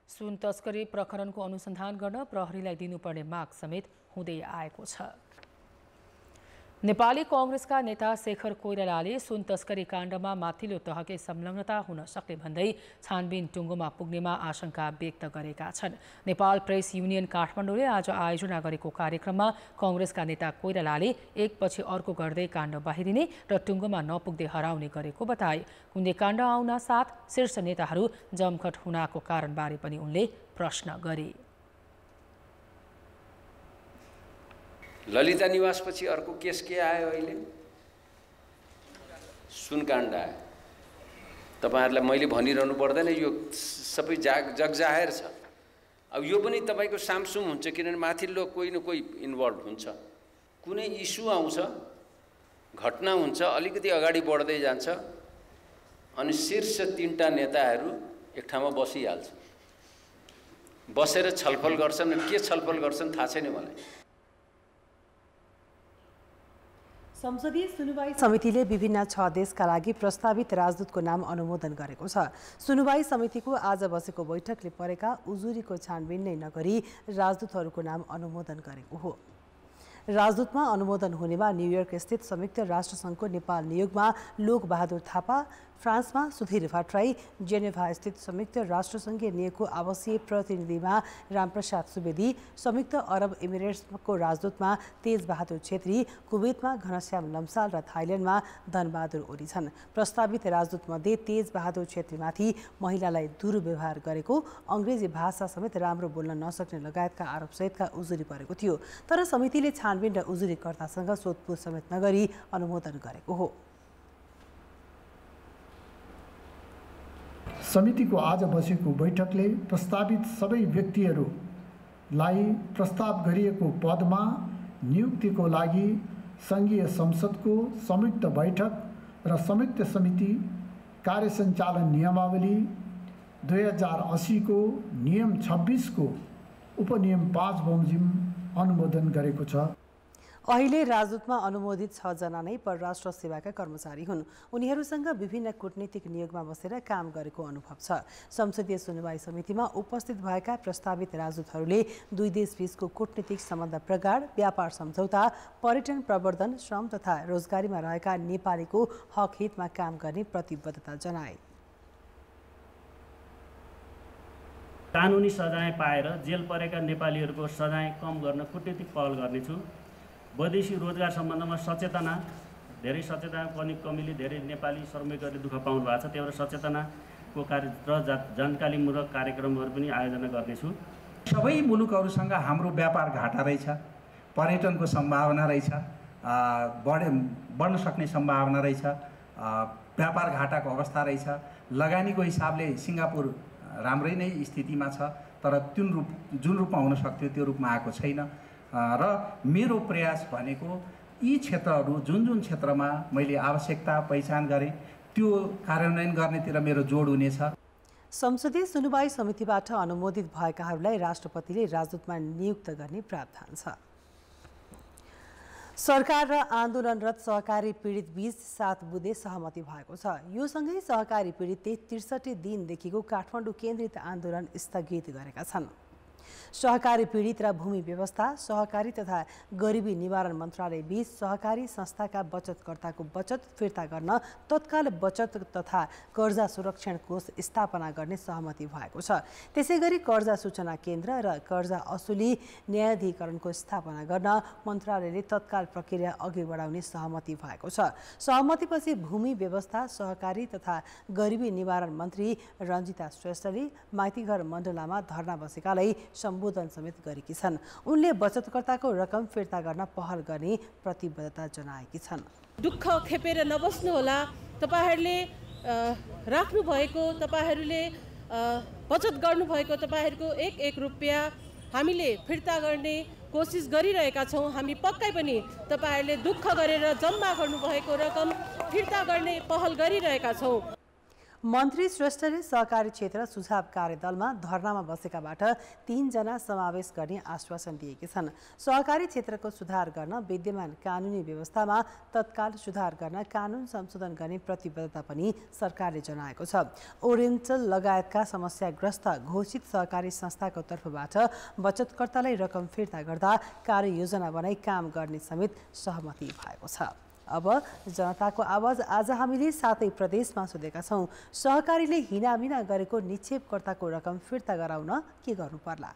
S2: सुन तस्करी प्रकरणको अनुसन्धान गर्न प्रहरीलाई दिनुपर्ने माग समेत हुँदै आएको छ। नेपाली कांग्रेसका नेता शेखर कोइरालाले सुन तस्करी काण्डमा माथिल्लो तहकै संलग्नता हुन सक्ने भन्दै छानबिन टुङ्गोमा पुग्नेमा आशंका व्यक्त गरेका छन्। नेपाल प्रेस युनियन काठमाडौँले आज आयोजना गरेको कार्यक्रममा कांग्रेसका नेता कोइरालाले एकपछि अर्को गर्दै काण्ड बाहिरिने र टुङ्गोमा नपुग्दै हराउने गरेको बताए। उनले काण्ड आउन साथ शीर्ष नेताहरू जमघट हुनाको कारणबारे पनि उनले प्रश्न गरे।
S17: ललिता निवासपछि अर्को केस के आयो? अहिले सुनकाण्ड आयो। तपाईहरुलाई मैले भनिरहनु पर्दैन, यो सबै जगजाहेर छ। अब यो पनि तपाईको सामसुम हुन्छ, किनभने माथिल्लो कोही न कोही इन्भल्भ हुन्छ। कुनै इस्यु आउँछ, घटना हुन्छ, अलिकति अगाडि बढ्दै जान्छ अनि शीर्ष 3टा नेताहरू एक ठाउँमा बसिहाल्छन्, बसेर छलफल गर्छन्। के छलफल गर्छन् थाहा छैन मलाई।
S1: संसदीय सुनुवाई समितिले विभिन्न 6 देशका लागि प्रस्तावित राजदूतको नाम अनुमोदन गरेको छ। सुनुवाई समितिको आज बसेको बैठकले परेका उजुरीको छानबिन नै नगरी राजदूतहरूको नाम अनुमोदन गरेको हो। राजदूतमा अनुमोदन हुनेमा न्युयोर्क स्थित संयुक्त राष्ट्रसङ्घको नेपाल नियोगमा लोकबहादुर थापा, फ्रान्समा सुधीर भट्टराई, जेनेभा स्थित संयुक्त राष्ट्रसङ्घीय नियोगको आवासीय प्रतिनिधिमा रामप्रसाद सुवेदी, संयुक्त अरब इमिरेट्सको राजदूतमा तेजबहादुर छेत्री, कुवेतमा घनश्याम लम्साल र थाइल्यान्डमा धनबहादुर ओली छन्। प्रस्तावित राजदूतमध्ये तेजबहादुर छेत्रीमाथि महिलालाई दुर्व्यवहार गरेको, अङ्ग्रेजी भाषा समेत राम्रो बोल्न नसक्ने लगायतका आरोपसहितका उजुरी परेको थियो। तर समितिले छानबिन र उजुरीकर्तासँग सोधपुछ समेत नगरी अनुमोदन गरेको हो।
S18: समितिको आज बसेको बैठकले प्रस्तावित सबै व्यक्तिहरूलाई प्रस्ताव गरिएको पदमा नियुक्तिको लागि सङ्घीय संसदको संयुक्त बैठक र संयुक्त समिति कार्यसञ्चालन नियमावली 2080 को नियम 26 को उपनियम 5 बमोजिम अनुमोदन गरेको छ।
S1: अहिले राजदूतमा अनुमोदित 6 जना नै परराष्ट्र सेवाका कर्मचारी हुन्। उनीहरूसँग विभिन्न कूटनीतिक नियोगमा बसेर काम गरेको अनुभव छ। संसदीय सुनवाई समितिमा उपस्थित भएका प्रस्तावित राजदूतहरूले दुई देशबीचको कूटनीतिक सम्बन्ध प्रगाढ, व्यापार सम्झौता, पर्यटन प्रवर्धन, श्रम तथा रोजगारीमा रहेका नेपालीको हक हितमा काम गर्ने प्रतिबद्धता जनाए।
S19: कानुनी सजाय पाएर जेल परेका नेपालीहरूको सजाय कम गर्न कूटनीतिक पहल गर्नेछु। वैदेशिक रोजगार सम्बन्धमा सचेतना, धेरै सचेतना पनि कमीले धेरै नेपाली श्रमिकहरूले दुःख पाउनु भएको छ। त्यो भएर सचेतनाको कार्य र जानकारीमूलक कार्यक्रमहरू पनि आयोजना गर्नेछु।
S20: सबै मुलुकहरूसँग हाम्रो व्यापार घाटा रहेछ, पर्यटनको सम्भावना रहेछ, बढ्न सक्ने सम्भावना रहेछ, व्यापार घाटाको अवस्था रहेछ। लगानीको हिसाबले सिङ्गापुर राम्रै नै स्थितिमा छ, तर जुन रूपमा हुन सक्थ्यो त्यो रूपमा आएको छैन। र मेरो प्रयास भनेको यी क्षेत्रहरू जुन क्षेत्रमा मैले आवश्यकता पहिचान गरेँ त्यो कार्यान्वयन गर्नेतिर मेरो जोड हुनेछ।
S1: संसदीय सुनवाई समितिबाट अनुमोदित भएकाहरूलाई राष्ट्रपतिले राजदूतमा नियुक्त गर्ने प्रावधान छ। सरकार र आन्दोलनरत सहकारी पीडित बीच 7 बुँदे सहमति भएको छ। यो सँगै सहकारी पीडितले 63 दिनदेखिको काठमाडौँ केन्द्रित आन्दोलन स्थगित गरेका छन्। सहकारी पीडित र भूमि व्यवस्था, सहकारी तथा गरिबी निवारण मन्त्रालय बीच सहकारी संस्थाका बचतकर्ताको बचत फिर्ता गर्न तत्काल बचत तथा कर्जा सुरक्षण कोष स्थापना गर्ने सहमति भएको छ। त्यसैगरी कर्जा सूचना केन्द्र र कर्जा असुली न्यायाधिकरणको स्थापना गर्न मन्त्रालयले तत्काल प्रक्रिया अघि बढाउने सहमति भएको छ। सहमतिपछि भूमि व्यवस्था, सहकारी तथा गरिबी निवारण मन्त्री रञ्जिता श्रेष्ठले माइतीघर मण्डलामा धरना बसेकालाई सम्बोधन समेत गरेकी छन्। उनले बचतकर्ताको रकम फिर्ता गर्न पहल गर्ने प्रतिबद्धता जनाएकी छन्।
S21: दुःख खेपेर नबस्नु होला। तपाईहरूले राख्नु भएको, तपाईहरूले बचत गर्नुभएको तपाईहरूको एक रुपियाँ हामीले फिर्ता गर्ने कोसिस गरिरहेका छौँ। हामी पक्कै पनि तपाईहरूले दुःख गरेर जम्मा गर्नुभएको रकम फिर्ता गर्ने पहल गरिरहेका छौँ।
S1: मन्त्री श्रेष्ठले सहकारी क्षेत्र सुझाव कार्यदलमा धरनामा बसेकाबाट 3 जना समावेश गर्ने आश्वासन दिएकी छन्। सहकारी क्षेत्रको सुधार गर्न, विद्यमान कानुनी व्यवस्थामा तत्काल सुधार गर्न कानुन संशोधन गर्ने प्रतिबद्धता पनि सरकारले जनाएको छ। ओरिएन्टल लगायतका समस्याग्रस्त घोषित सहकारी संस्थाको तर्फबाट बचतकर्तालाई रकम फिर्ता गर्दा कार्ययोजना बनाई काम गर्ने समेत सहमति भएको छ। अब जनताको आवाज आज हामीले 7 प्रदेशमा सोधेका छौँ। सहकारीले हिनामिना गरेको निक्षेपकर्ताको रकम फिर्ता गराउन के गर्नु पर्ला?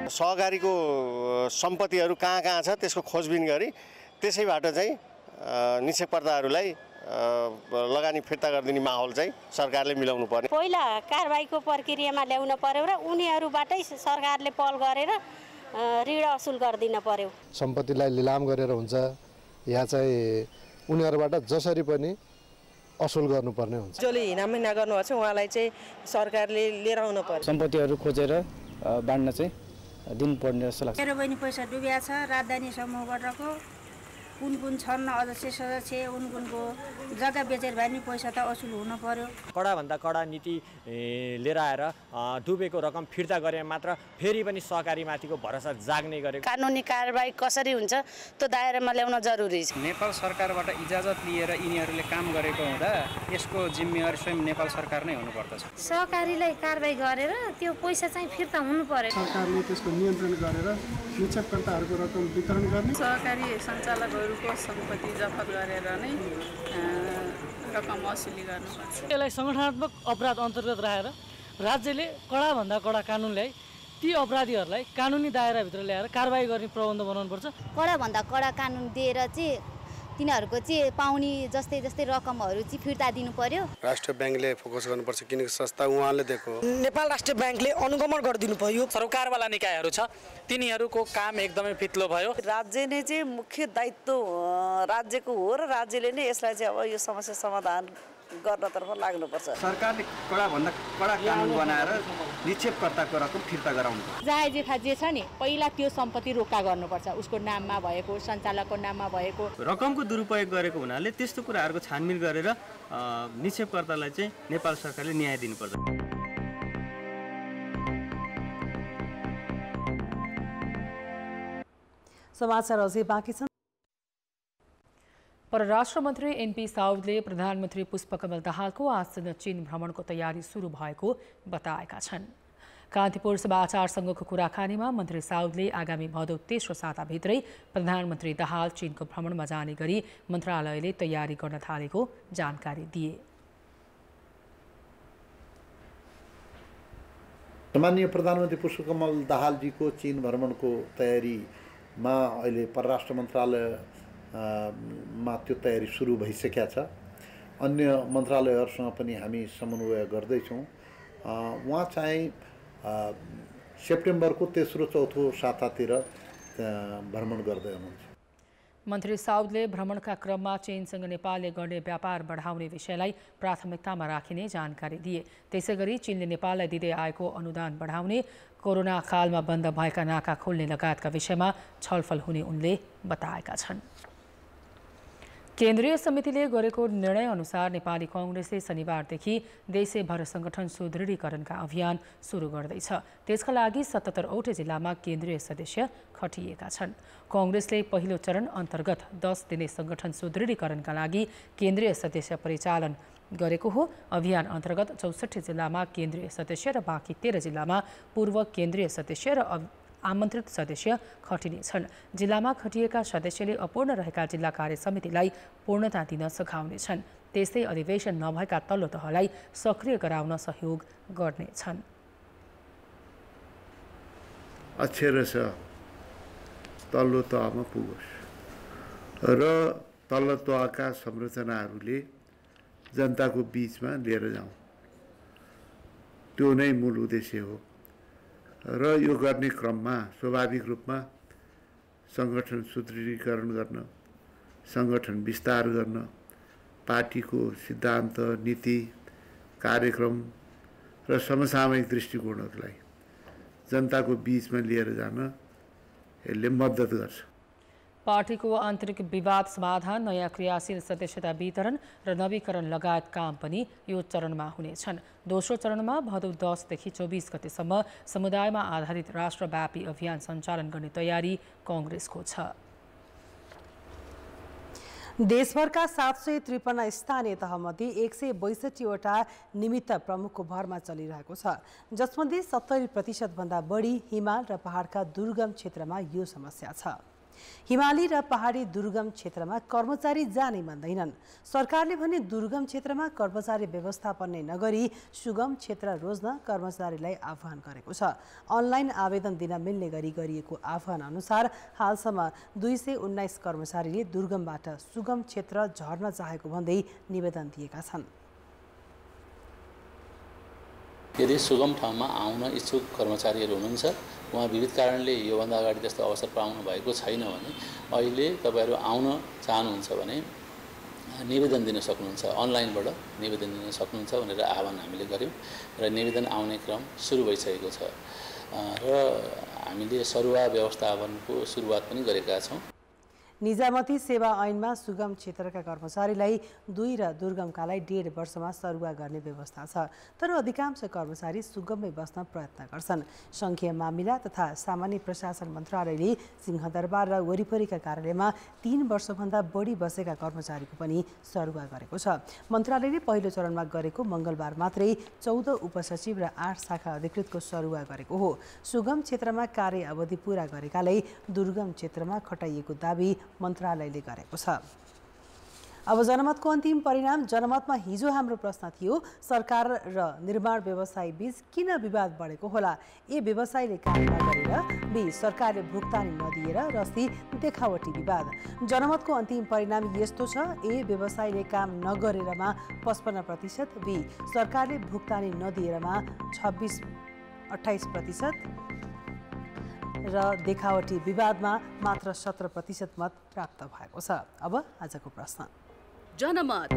S22: सहकारीको सम्पत्तिहरू कहाँ छ त्यसको खोजबिन गरी त्यसैबाट चाहिँ निक्षेपकर्ताहरूलाई लगानी फिर्ता गरिदिने माहौल चाहिँ सरकारले मिलाउनु पर्ने।
S23: पहिला कारबाहीको प्रक्रियामा ल्याउन पर्यो र उनीहरूबाटै सरकारले पहल गरेर ऋण असुल गरिदिन पर्यो।
S24: सम्पत्तिलाई लिलाम गरेर हुन्छ या चाहिँ उनीहरूबाट जसरी पनि असुल गर्नुपर्ने हुन्छ।
S25: जसले हिनामिना गर्नुहुन्छ उहाँलाई चाहिँ सरकारले लिएर आउनु पर्यो।
S26: सम्पत्तिहरू खोजेर बाँड्न चाहिँ दिनुपर्ने जस्तो लाग्छ।
S27: मेरो बहिनी पैसा डुबिया छ राजधानी समूहबाटको कुन छन् अझ सदस्य उनको जग्गा बेचेर भए नि पैसा त असुल हुनु पर्यो।
S28: कडाभन्दा कडा नीति लिएर आएर डुबेको रकम फिर्ता गरे मात्र फेरि पनि सहकारीमाथिको भरोसा जाग्ने गरेको।
S23: कानुनी कारबाही कसरी हुन्छ त्यो दायरामा ल्याउन जरुरी छ।
S29: नेपाल सरकारबाट इजाजत लिएर यिनीहरूले काम गरेको हुँदा यसको जिम्मेवारी स्वयं नेपाल सरकार नै हुनुपर्दछ।
S27: सहकारीलाई कारबाही गरेर त्यो पैसा चाहिँ फिर्ता हुनु पर्यो।
S30: सरकारले त्यसको नियन्त्रण गरेर निक्षेपकर्ताहरूको रकम वितरण गर्ने।
S31: सहकारी सञ्चालकहरूको सम्पत्ति जफत गरेर नै रकम असुली गर्नुपर्छ।
S32: यसलाई संगठनात्मक अपराध अन्तर्गत राखेर राज्यले कडाभन्दा कडा कानुन ल्याई ती अपराधीहरूलाई कानुनी दायराभित्र ल्याएर कारबाही गर्ने प्रबन्ध बनाउनुपर्छ।
S33: कडाभन्दा कडा कानुन दिएर चाहिँ तिनीहरूको चाहिँ पाउने जस्तै रकमहरू चाहिँ फिर्ता दिनु पर्यो।
S24: राष्ट्र ब्याङ्कले फोकस गर्नुपर्छ किनकि संस्था उहाँले दिएको।
S25: नेपाल राष्ट्र ब्याङ्कले अनुगमन गरिदिनु पर्यो।
S29: सरकारवाला निकायहरू छ तिनीहरूको काम एकदमै फितलो भयो।
S25: राज्यले चाहिँ मुख्य दायित्व राज्यको हो र राज्यले नै यसलाई चाहिँ अब यो समस्या समाधान गर्नतर्फ लाग्नुपर्छ।
S26: सरकारले कडाभन्दा कडा कानुन बनाएर निक्षेपकर्ताको रकम फिर्ता गराउनु।
S33: जायज जेठा जे छ नि पहिला त्यो सम्पत्ति रोका गर्नुपर्छ। उसको नाममा भएको, सञ्चालकको नाममा भएको
S29: रकमको दुरुपयोग गरेको हुनाले त्यस्तो कुराहरूको छानबिन गरेर निक्षेपकर्तालाई चाहिँ नेपाल सरकारले न्याय दिनुपर्छ।
S1: समाचार अझै बाँकी छन्।
S2: परराष्ट्र मन्त्री एनपी साउदले प्रधानमन्त्री पुष्पकमल दाहालको आजसँग चीन भ्रमणको तयारी सुरु भएको बताएका छन्। कान्तिपुर समाचार संघको कुराकानीमा मन्त्री साउदले आगामी भदौ तेस्रो साताभित्रै प्रधानमन्त्री दाहाल चीनको भ्रमणमा जाने गरी मन्त्रालयले तयारी गर्न थालेको जानकारी दिए।
S3: सम्माननीय प्रधानमन्त्री पुष्पकमल दाहालजीको चीन भ्रमणको तयारीमा अहिले परराष्ट्र मन्त्रालयमा त्यो तयारी सुरु भइसकेका छ। अन्य मन्त्रालयहरूसँग पनि हामी समन्वय गर्दैछौँ। उहाँ चाहिँ सेप्टेम्बरको तेस्रो चौथो सातातिर भ्रमण गर्दै हुनुहुन्छ।
S2: मन्त्री साउदले भ्रमणका क्रममा चीनसँग नेपालले गर्ने व्यापार बढाउने विषयलाई प्राथमिकतामा राखिने जानकारी दिए। त्यसैगरी चीनले नेपाललाई दिँदै आएको अनुदान बढाउने, कोरोना कालमा बन्द भएका नाका खोल्ने लगायतका विषयमा छलफल हुने उनले बताएका छन्। केन्द्रीय समितिले गरेको निर्णय अनुसार नेपाली कांग्रेसले शनिबारदेखि देशैभर संगठन सुदृढीकरणका अभियान सुरु गर्दैछ। त्यसका लागि 77वटै जिल्लामा केन्द्रीय सदस्य खटिएका छन्। कांग्रेसले पहिलो चरण अन्तर्गत 10 दिने संगठन सुदृढीकरणका लागि केन्द्रीय सदस्य परिचालन गरेको हो। अभियान अन्तर्गत 64 जिल्लामा केन्द्रीय सदस्य र बाँकी 13 जिल्लामा पूर्व केन्द्रीय सदस्य र आमन्त्रित सदस्य खटिनेछन्। जिल्लामा खटिएका सदस्यले अपूर्ण रहेका जिल्ला कार्य समितिलाई पूर्णता दिन सघाउनेछन्। त्यस्तै अधिवेशन नभएका तल्लो तहलाई सक्रिय गराउन सहयोग गर्नेछन्।
S4: अक्षर छ तल्लो तहमा पुगोस् र तल्लो तहका संरचनाहरूले जनताको बीचमा लिएर जाउँ, त्यो नै मूल उद्देश्य हो। र यो गर्ने क्रममा स्वाभाविक रूपमा सङ्गठन सुदृढीकरण गर्न, सङ्गठन विस्तार गर्न, पार्टीको सिद्धान्त, नीति, कार्यक्रम र समसामयिक दृष्टिकोणहरूलाई जनताको बीचमा लिएर जान यसले मद्दत गर्छ।
S2: पार्टीको आन्तरिक विवाद समाधान, नयाँ क्रियाशील सदस्यता वितरण र नवीकरण लगायत काम पनि यो चरणमा हुनेछन्। दोस्रो चरणमा भदौ 10 देखि 24 गतेसम्म समुदायमा आधारित राष्ट्रव्यापी अभियान सञ्चालन गर्ने तयारी कांग्रेसको छ।
S1: देशभरका 753 स्थानीय तहमध्ये 162वटा निमित्त प्रमुखको भरमा चलिरहेको छ, जसमध्ये 70% भन्दा बढी हिमाल र पहाडका दुर्गम क्षेत्रमा यो समस्या छ। हिमाली र पहाडी दुर्गम क्षेत्रमा कर्मचारी जानै मान्दैनन्। सरकारले भने दुर्गम क्षेत्रमा कर्मचारी व्यवस्थापन नै नगरी सुगम क्षेत्र रोज्न कर्मचारीलाई आह्वान गरेको छ। अनलाइन आवेदन दिन मिल्ने गरी गरिएको आह्वान अनुसार हालसम्म 219 कर्मचारीले दुर्गमबाट सुगम क्षेत्र झर्न चाहेको भन्दै निवेदन दिएका छन्।
S5: यदि सुगम ठाउँमा आउन इच्छुक कर्मचारीहरू हुनुहुन्छ, उहाँ विविध कारणले योभन्दा अगाडि त्यस्तो अवसर पाउनु भएको छैन भने अहिले तपाईँहरू आउन चाहनुहुन्छ भने निवेदन दिन सक्नुहुन्छ, अनलाइनबाट निवेदन दिन सक्नुहुन्छ भनेर आह्वान हामीले गऱ्यौँ र निवेदन आउने क्रम सुरु भइसकेको छ र हामीले सरुवा व्यवस्थापनको सुरुवात पनि गरेका छौँ।
S1: निजामती सेवा ऐनमा सुगम क्षेत्रका कर्मचारीलाई 2 र दुर्गमकालाई 1.5 वर्षमा सरुवा गर्ने व्यवस्था छ, तर अधिकांश कर्मचारी सुगममै बस्न प्रयत्न गर्छन्। सङ्घीय मामिला तथा सामान्य प्रशासन मन्त्रालयले सिंहदरबार र वरिपरिका कार्यालयमा 3 वर्षभन्दा बढी बसेका कर्मचारीको पनि सरुवा गरेको छ। मन्त्रालयले पहिलो चरणमा गरेको मङ्गलबार मात्रै 14 उपसचिव र 8 शाखा अधिकृतको सरुवा गरेको हो। सुगम क्षेत्रमा कार्य अवधि पूरा गरेकालाई दुर्गम क्षेत्रमा खटाइएको दाबी मन्त्रालयले गरेको छ। अब जनमतको अन्तिम परिणाम। जनमतमा हिजो हाम्रो प्रश्न थियो, सरकार र निर्माण व्यवसायी बीच किन विवाद बढेको होला? ए, व्यवसायीले काम नगरेर, बी, सरकारले भुक्तानी नदिएर, र सी, देखावटी विवाद। जनमतको अन्तिम परिणाम यस्तो छ, ए, व्यवसायीले काम नगरेरमा 55%, बी, सरकारले भुक्तानी नदिएरमा 28% र देखावटी विवादमा मात्र 17% मत प्राप्त भएको छ। अब आजको प्रश्न।
S7: जनमत।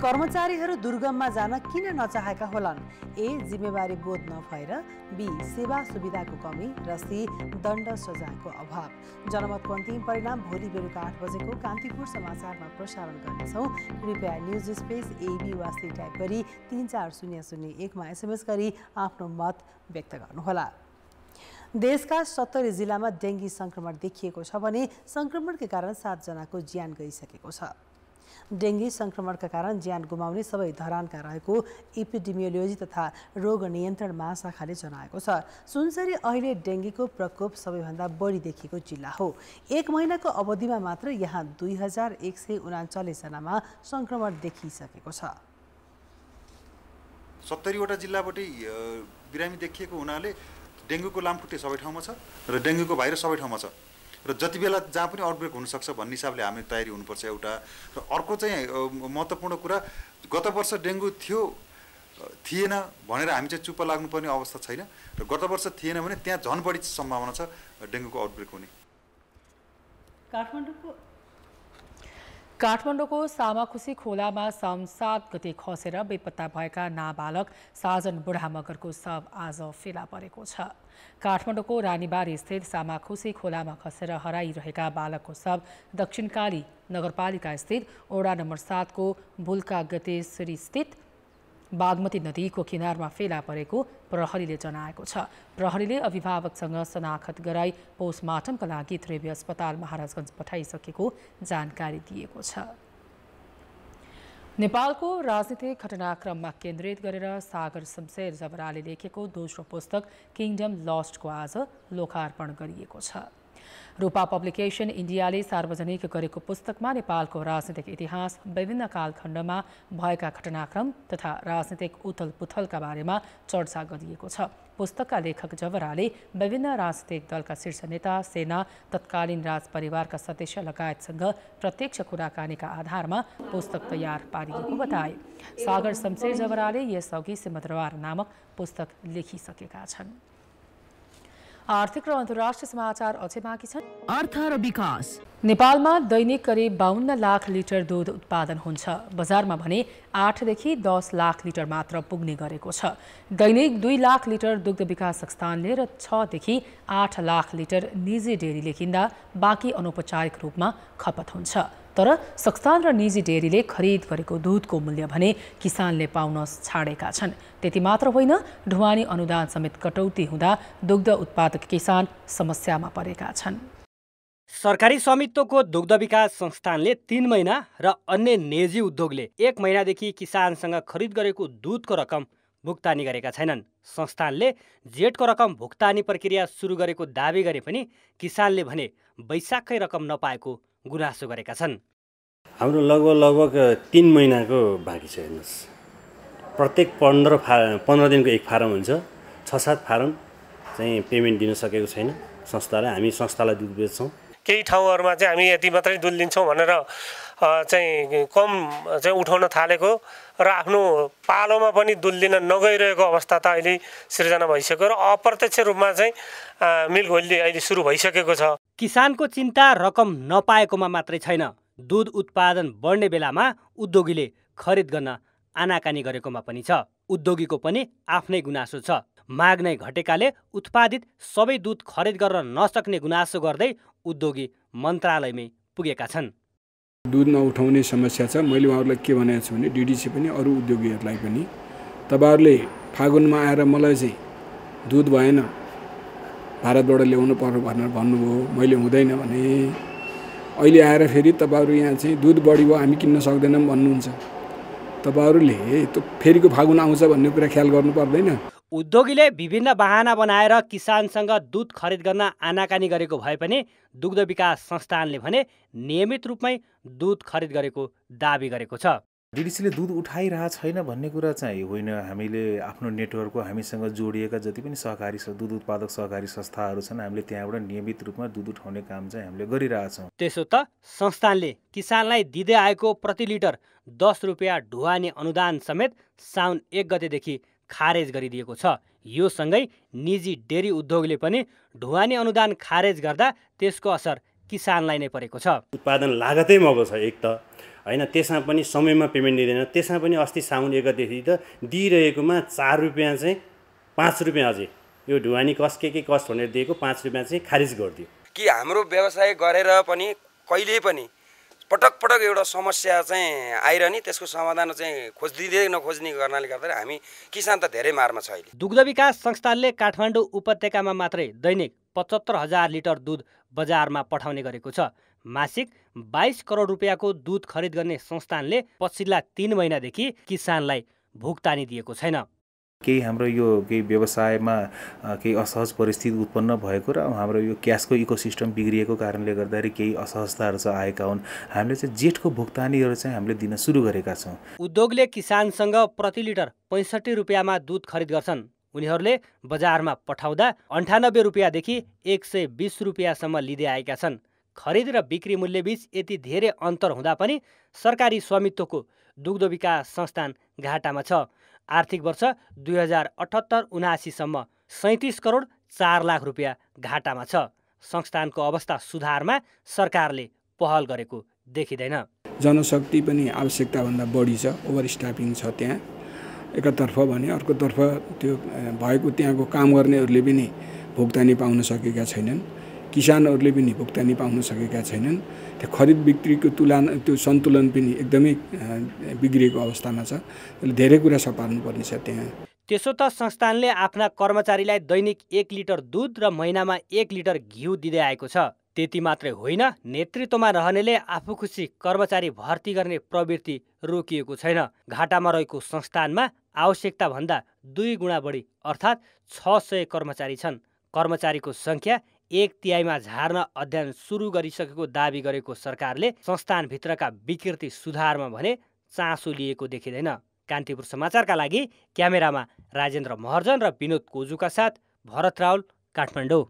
S1: कर्मचारीहरू दुर्गममा जान किन नचाहेका होलान्? ए, जिम्मेवारी बोध नभएर, बी, सेवा सुविधाको कमी, र सी, दण्ड सजायको अभाव। जनमतको अन्तिम परिणाम भोलि बेलुका 8 बजेको कान्तिपुर समाचारमा प्रसारण गर्नेछौँ। कृपया न्युज स्पेस AB वास्ती टाइप गरी 34001 मा SMS गरी आफ्नो मत व्यक्त गर्नुहोला। देशका 70 जिल्लामा डेङ्गी संक्रमण देखिएको छ भने संक्रमणका कारण 7 जनाको ज्यान गइसकेको छ। डेङ्गी संक्रमणका कारण ज्यान गुमाउने सबै धरानका रहेको एपिडेमियोलोजी तथा रोग नियन्त्रण महाशाखाले जनाएको छ। सुनसरी अहिले डेङ्गीको प्रकोप सबैभन्दा बढी देखिएको जिल्ला हो। 1 महिनाको अवधिमा मात्र यहाँ 2139 जनामा संक्रमण देखिसकेको छ।
S6: 70 वटा जिल्लाबाटै बिरामी देखिएको हुनाले डेङ्गुको लामखुट्टे सबै ठाउँमा छ र डेङ्गुको भाइरस सबै ठाउँमा छ र जति बेला जहाँ पनि आउटब्रेक हुनसक्छ भन्ने हिसाबले हामी तयारी हुनुपर्छ एउटा। र अर्को चाहिँ महत्त्वपूर्ण कुरा, गत वर्ष डेङ्गु थिएन भनेर हामी चाहिँ चुप्प लाग्नुपर्ने अवस्था छैन र गत वर्ष थिएन भने त्यहाँ झन् बढी सम्भावना छ डेङ्गुको आउटब्रेक हुने।
S2: काठमाडौँको सामाखुसी खोलामा साउन 7 गते खसेर बेपत्ता भएका नाबालक साजन बुढा मगरको शव आज फेला परेको छ। काठमाडौँको रानीबारी स्थित सामाखुसी खोलामा खसेर हराइरहेका बालकको शव दक्षिणकाली नगरपालिका स्थित वडा नम्बर 7 को बुल्का गतेश्वरी स्थित बागमती नदीको किनारमा फेला परेको प्रहरीले जनाएको छ। प्रहरीले अभिभावकसँग शनाखत गराई पोस्टमार्टमका लागि त्रिवेणी अस्पताल महाराजगञ्ज पठाइसकेको जानकारी दिएको छ। नेपालको राजनीतिक घटनाक्रममा केन्द्रित गरेर सागर शमशेर जबराले लेखेको दोस्रो पुस्तक किङडम लस्टको आज लोकार्पण गरिएको छ। रूपा पब्लिकेशन इन्डियाले सार्वजनिक गरेको पुस्तकमा नेपालको राजनीतिक इतिहास, विभिन्न कालखण्डमा भएका घटनाक्रम तथा राजनीतिक उथलपुथलका बारेमा चर्चा गरिएको छ। पुस्तकका लेखक जबराले विभिन्न राजनीतिक दलका शीर्ष नेता, सेना, तत्कालीन राजपरिवारका सदस्य लगायतसँग प्रत्यक्ष कुराकानीका आधारमा पुस्तक तयार पारिएको बताए। सागर शमशेर जबराले यसअघि सिंहदरबार नामक पुस्तक लेखिसकेका छन्। आर्थिक र अन्तर्राष्ट्रिय समाचार अझै बाँकी छन्।
S7: अर्थ र विकास।
S2: नेपालमा दैनिक करिब 52 लाख लिटर दूध उत्पादन हुन्छ। बजारमा भने 8 देखि 10 लाख लिटर मात्र पुग्ने गरेको छ। दैनिक 2 लाख लिटर दुग्ध विकास संस्थानले र 6 देखि 8 लाख लिटर निजी डेरीले किन्दा बाँकी अनौपचारिक रूपमा खपत हुन्छ। तर संस्थान र निजी डेरीले खरिद गरेको दूधको मूल्य भने किसानले पाउन छाडेका छन्। त्यति मात्र होइन, ढुवानी अनुदान समेत कटौती हुँदा दुग्ध उत्पादक किसान समस्यामा परेका छन्।
S8: सरकारी स्वामित्वको दुग्ध विकास संस्थानले 3 महिना र अन्य निजी उद्योगले 1 महिनादेखि किसानसँग खरिद गरेको दूधको रकम भुक्तानी गरेका छैनन्। संस्थानले जेठको रकम भुक्तानी प्रक्रिया सुरु गरेको दावी गरे पनि किसानले भने वैशाखकै रकम नपाएको गुनासो गरेका छन्।
S9: हाम्रो लगभग 3 महिनाको बाँकी छ। हेर्नुहोस्, प्रत्येक 15 दिनको एक फारम हुन्छ। 6-7 फारम चाहिँ पेमेन्ट दिन सकेको छैन संस्थालाई। हामी संस्थालाई दुध बेच्छौँ।
S10: केही ठाउँहरूमा चाहिँ हामी यति मात्रै दुध लिन्छौँ भनेर चाहिँ कम चाहिँ उठाउन थालेको र आफ्नो पालोमा पनि दुध लिन नगइरहेको अवस्था त अहिले सिर्जना भइसक्यो र अप्रत्यक्ष रूपमा चाहिँ मिल्क होल्डी अहिले सुरु भइसकेको छ।
S8: किसानको चिन्ता रकम नपाएकोमा मात्रै छैन, दूध उत्पादन बढ्ने बेलामा उद्योगीले खरिद गर्न आनाकानी गरेकोमा पनि छ। उद्योगीको पनि आफ्नै गुनासो छ। माग नै घटेकाले उत्पादित सबै दूध खरिद गर्न नसक्ने गुनासो गर्दै उद्योगी मन्त्रालयमै पुगेका छन्।
S11: दूध नउठाउने समस्या छ। मैले उहाँहरूलाई के भनेको छु भने डिडिसी पनि अरू उद्योगीहरूलाई पनि तपाईँहरूले फागुनमा आएर मलाई चाहिँ दूध भएन, भारतबाट ल्याउनु पर्यो भनेर भन्नुभयो। मैले हुँदैन भने अहिले आएर फेरि तपाईँहरू यहाँ चाहिँ दूध बढी भयो हामी किन्न सक्दैनौँ भन्नुहुन्छ। तपाईँहरूले त्यो फेरिको फागुन आउँछ भन्ने कुरा ख्याल गर्नु पर्दैन।
S8: उद्योगीले विभिन्न बहाना बनाएर किसानसँग दूध खरिद गर्न आनाकानी गरेको भए पनि दुग्ध विकास संस्थानले भने नियमित रूपमै दूध खरिद गरेको दावी गरेको छ।
S12: डिडिसीले दूध उठाइरहेको छैन भन्ने कुरा चाहिँ होइन। हामीले आफ्नो नेटवर्कको हामीसँग जोडिएका जति पनि सहकारी दूध उत्पादक सहकारी संस्थाहरू छन्, हामीले त्यहाँबाट नियमित रूपमा दूध उठाउने काम चाहिँ हामीले गरिरहेछौँ।
S8: त्यसो त संस्थानले किसानलाई दिँदै आएको प्रति लिटर 10 रुपियाँ ढुवानी अनुदान समेत साउन 1 गतेदेखि खारेज गरिदिएको छ। यो सँगै निजी डेरी उद्योगले पनि ढुवानी अनुदान खारेज गर्दा त्यसको असर किसानलाई नै परेको छ।
S9: उत्पादन लागतै महँगो छ एक त होइन, त्यसमा पनि समयमा पेमेन्ट दिँदैन। त्यसमा पनि अस्ति साउन 1 गतेदेखि त दिइरहेकोमा 4 रुपियाँ चाहिँ 5 रुपियाँ अझै यो ढुवानी कस्ट के कस्ट भनेर दिएको 5 रुपियाँ चाहिँ खारिज गरिदियो।
S13: कि हाम्रो व्यवसाय गरेर पनि कहिल्यै पनि
S7: पटक पटक एउटा समस्या चाहिँ आइरहने त्यसको समाधान चाहिँ खोजिदिँदै नखोज्ने गर्नाले गर्दा हामी किसान त धेरै मारमा छ अहिले।
S8: दुग्ध विकास संस्थानले काठमाडौँ उपत्यकामा मात्रै दैनिक 75,000 लिटर दुध बजारमा पठाउने गरेको छ। मासिक 22 करोड रुपियाँको दुध खरिद गर्ने संस्थानले पछिल्ला 3 महिनादेखि किसानलाई भुक्तानी दिएको छैन।
S12: केही हाम्रो यो केही व्यवसायमा केही असहज परिस्थिति उत्पन्न भएको र हाम्रो यो क्यासको इकोसिस्टम बिग्रिएको कारणले गर्दाखेरि केही असहजताहरू चाहिँ आएका हुन्। हामीले चाहिँ जेठको भुक्तानीहरू चाहिँ हामीले दिन सुरु गरेका छौँ।
S8: उद्योगले किसानसँग प्रति लिटर 65 रुपियाँमा दुध खरिद गर्छन्। उनीहरूले बजारमा पठाउँदा 98 रुपियाँदेखि 120 रुपियाँसम्म लिँदै आएका छन्। खरिद र बिक्री मूल्यबीच यति धेरै अन्तर हुँदा पनि सरकारी स्वामित्वको दुग्ध विकास संस्थान घाटामा छ। आर्थिक वर्ष 2078-79 सम्म 37 करोड 4 लाख रुपियाँ घाटामा छ। संस्थानको अवस्था सुधारमा सरकारले पहल गरेको देखिँदैन।
S11: जनशक्ति पनि आवश्यकताभन्दा बढी छ, ओभर स्टाफिङ छ त्यहाँ एकतर्फ भने, अर्कोतर्फ त्यो भएको त्यहाँको काम गर्नेहरूले पनि भुक्तानी पाउन सकेका छैनन्, किसानहरूले पनि भुक्तानी पाउन सकेका छैनन्। त्यो खरिद बिक्रीको तुलना त्यो सन्तुलन पनि एकदमै बिग्रिएको अवस्थामा छ। त्यसले धेरै कुरा सपार्नुपर्ने छ त्यहाँ।
S8: त्यसो त संस्थानले आफ्ना कर्मचारीलाई दैनिक 1 लिटर दुध र महिनामा 1 लिटर घिउ दिँदै आएको छ। त्यति मात्रै होइन, नेतृत्वमा रहनेले आफू खुसी कर्मचारी भर्ती गर्ने प्रवृत्ति रोकिएको छैन। घाटामा रहेको संस्थानमा आवश्यकताभन्दा 2 गुणा बढी अर्थात् 600 कर्मचारी छन्। कर्मचारीको संख्या 1/3 झार्न अध्ययन सुरु गरिसकेको दाबी गरेको सरकारले संस्थानभित्रका विकृति सुधारमा भने चासो लिएको देखिँदैन। कान्तिपुर समाचारका लागि क्यामेरामा राजेन्द्र महर्जन र विनोद कोजुका साथ भरत राउल, काठमाडौँ।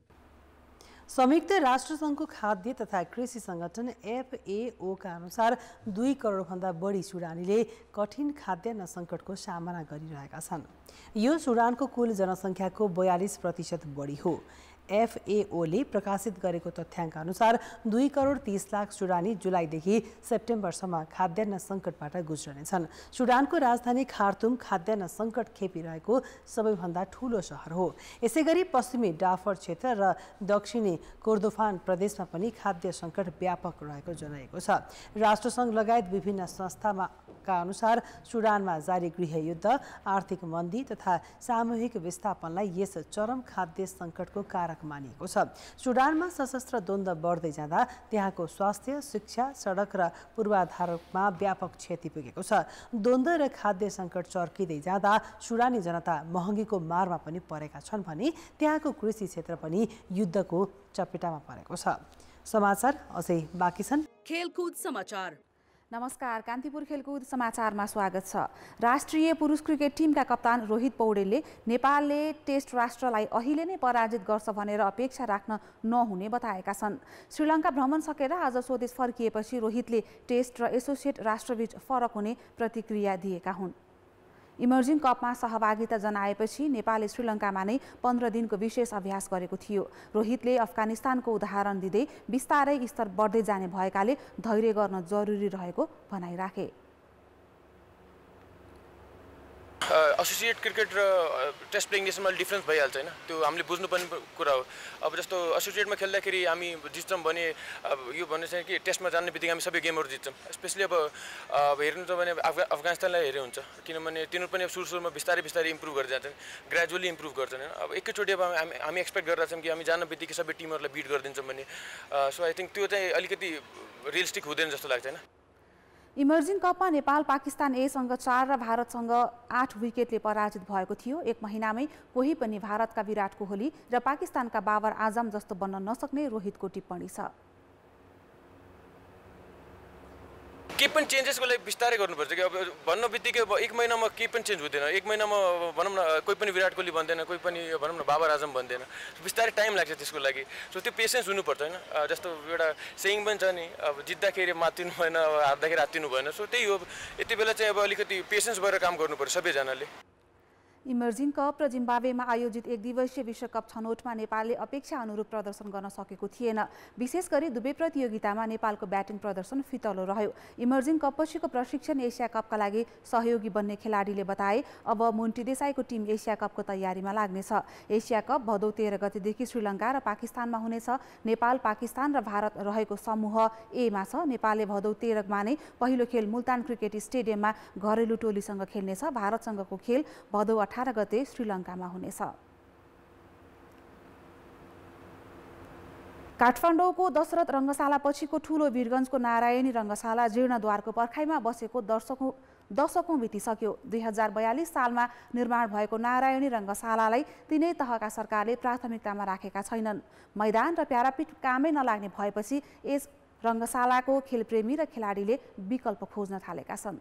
S1: संयुक्त राष्ट्रसङ्घको खाद्य तथा कृषि सङ्गठन FAO का अनुसार 2 करोडभन्दा बढी सुडानीले कठिन खाद्यान्न सङ्कटको सामना गरिरहेका छन्। यो सुडानको कुल जनसङ्ख्याको 42% बढी हो। FAOले प्रकाशित गरेको तथ्याङ्क अनुसार 2 करोड 30 लाख सुडानी जुलाईदेखि सेप्टेम्बरसम्म खाद्यान्न सङ्कटबाट गुज्रनेछन्। सुडानको राजधानी खार्तुम खाद्यान्न सङ्कट खेपिरहेको सबैभन्दा ठूलो सहर हो। यसैगरी पश्चिमी डाफर क्षेत्र र दक्षिणी कोर्दोफान प्रदेशमा पनि खाद्य सङ्कट व्यापक रहेको जनाएको छ। राष्ट्रसङ्घ लगायत विभिन्न संस्थाका अनुसार सुडानमा जारी गृहयुद्ध, आर्थिक मन्दी तथा सामूहिक विस्थापनलाई यस चरम खाद्य सङ्कटको कारक मानिएको छ। सुडानमा सशस्त्र द्वन्द्व बढ्दै जाँदा त्यहाँको स्वास्थ्य, शिक्षा, सडक र पूर्वाधारमा व्यापक क्षति पुगेको छ। द्वन्द्व र खाद्य सङ्कट चर्किँदै जाँदा सुडानी जनता महँगीको मारमा पनि परेका छन् भने त्यहाँको कृषि क्षेत्र पनि युद्धको चपेटामा परेको छ। समाचार अझै बाँकी छन्।
S13: खेलकुद समाचार।
S14: नमस्कार, कान्तिपुर खेलकुद समाचारमा स्वागत छ। राष्ट्रिय पुरुष क्रिकेट टिमका कप्तान रोहित पौडेलले नेपालले टेस्ट राष्ट्रलाई अहिले नै पराजित गर्छ भनेर अपेक्षा राख्न नहुने बताएका छन्। श्रीलङ्का भ्रमण सकेर आज स्वदेश फर्किएपछि रोहितले टेस्ट र एसोसिएट राष्ट्रबीच फरक हुने प्रतिक्रिया दिएका हुन्। इमर्जिङ कपमा सहभागिता जनाएपछि नेपालले श्रीलङ्कामा नै 15 दिनको विशेष अभ्यास गरेको थियो। रोहितले अफगानिस्तानको उदाहरण दिँदै बिस्तारै स्तर बढ्दै जाने भएकाले धैर्य गर्न जरुरी रहेको भनाइराखे।
S15: एसोसिएट क्रिकेट र टेस्ट प्लेइङ नेसनमा डिफ्रेन्स भइहाल्छ होइन, त्यो हामीले बुझ्नुपर्ने कुरा हो। अब जस्तो एसोसिएटमा खेल्दाखेरि हामी जित्छौँ भने यो भन्ने चाहिँ कि टेस्टमा जाने बित्तिकै हामी सबै गेमहरू जित्छौँ। स्पेसली अब हेर्नु त भने अफगानिस्तानलाई हेरे हुन्छ, किनभने तिनीहरू पनि अब सुरुमा बिस्तारै इम्प्रुभ गर्दै जान्छन्, ग्रेजुअली इम्प्रुभ गर्छन्। अब एकैचोटि अब हामी एक्सपेक्ट गरिरहेको छौँ कि हामी जान बित्तिकै सबै टिमहरूलाई बिट गरिदिन्छौँ भने, सो आई थिङ्क त्यो चाहिँ अलिकति रियलिस्टिक हुँदैन जस्तो लाग्छ होइन।
S14: इमर्जिङ कपमा नेपाल पाकिस्तान एसँग 4 र भारतसँग 8 विकेटले पराजित भएको थियो। एक महिनामै कोही पनि भारतका विराट कोहली र पाकिस्तानका बाबर आजम जस्तो बन्न नसक्ने रोहितको टिप्पणी छ।
S15: केही पनि चेन्जेसको लागि बिस्तारै गर्नुपर्छ कि अब भन्नु बित्तिकै अब एक महिनामा केही पनि चेन्ज हुँदैन। एक महिनामा भनौँ न कोही पनि विराट कोहली बन्दैन, कोही पनि भनौँ न बाबर आजम बन्दैन। बिस्तारै टाइम लाग्छ त्यसको लागि। सो त्यो पेसेन्स हुनुपर्छ होइन। जस्तो एउटा सेयिङ पनि छ नि, अब जित्दाखेरि मात्तिनु भएन, हार्दाखेरि हात्तिनु भएन। सो त्यही हो, यति बेला चाहिँ अब अलिकति पेसेन्स भएर काम गर्नुपर्छ सबैजनाले।
S14: इमर्जिङ कप र जिम्बाब्वेमा आयोजित एक दिवसीय विश्वकप छनौटमा नेपालले अपेक्षा अनुरूप प्रदर्शन गर्न सकेको थिएन। विशेष गरी दुवै प्रतियोगितामा नेपालको ब्याटिङ प्रदर्शन फितलो रह्यो। इमर्जिङ कपपछिको प्रशिक्षण एसिया कपका लागि सहयोगी बन्ने खेलाडीले बताए अब मोन्टी देसाईको टिम एसिया कपको तयारीमा लाग्नेछ। एसिया कप भदौ 13 गतेदेखि श्रीलङ्का र पाकिस्तानमा हुनेछ। नेपाल, पाकिस्तान र भारत रहेको समूह एमा छ। नेपालले भदौ 13 मा नै पहिलो खेल मुल्तान क्रिकेट स्टेडियममा घरेलु टोलीसँग खेल्नेछ। भारतसँगको खेल भदौ 18 गते श्रीलङ्कामा हुनेछ। काठमाडौँको दशरथ रङ्गशाला पछिको ठूलो वीरगञ्जको नारायणी रङ्गशाला जीर्णद्वारको पर्खाइमा बसेको दशकौं बितिसक्यो। 2042 सालमा निर्माण भएको नारायणी रङ्गशालालाई तिनै तहका सरकारले प्राथमिकतामा राखेका छैनन्। मैदान र प्यारापिट कामै नलाग्ने भएपछि यस रङ्गशालाको खेलप्रेमी र खेलाडीले विकल्प खोज्न थालेका छन्।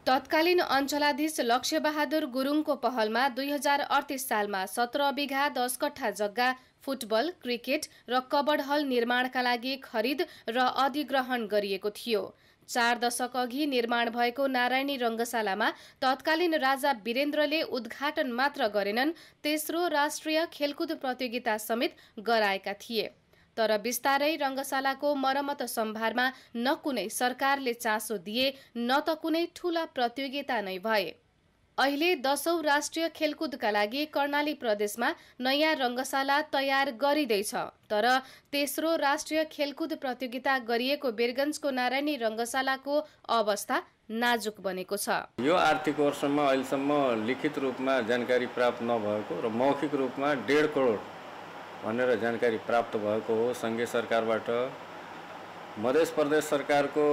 S13: तत्कालीन अञ्चलाधीश लक्ष्यबहादुर गुरुङको पहलमा 2038 सालमा 17 बिघा 10 कट्ठा जग्गा फुटबल, क्रिकेट र कबड हल निर्माणका लागि खरिद र अधिग्रहण गरिएको थियो। 4 दशक अघि निर्माण भएको नारायणी रङ्गशालामा तत्कालीन राजा वीरेन्द्रले उद्घाटन मात्र गरेनन्, तेस्रो राष्ट्रिय खेलकुद प्रतियोगिता समेत गराएका थिए। तर बिस्तारै रङ्गशालाको मरम्मत सम्भारमा न कुनै सरकारले चासो दिए न त कुनै ठूला प्रतियोगिता नै भए। अहिले 10औं राष्ट्रिय खेलकुदका लागि कर्णाली प्रदेशमा नयाँ रङ्गशाला तयार गरिँदैछ। तर तेस्रो राष्ट्रिय खेलकुद प्रतियोगिता गरिएको वीरगञ्जको नारायणी रङ्गशालाको अवस्था नाजुक बनेको छ।
S16: यो आर्थिक वर्षमा अहिलेसम्म लिखित रूपमा जानकारी प्राप्त नभएको र मौखिक रूपमा 1.5 करोड भनेर जानकारी प्राप्त भएको हो। सङ्घीय सरकारबाट मध्य प्रदेश सरकारको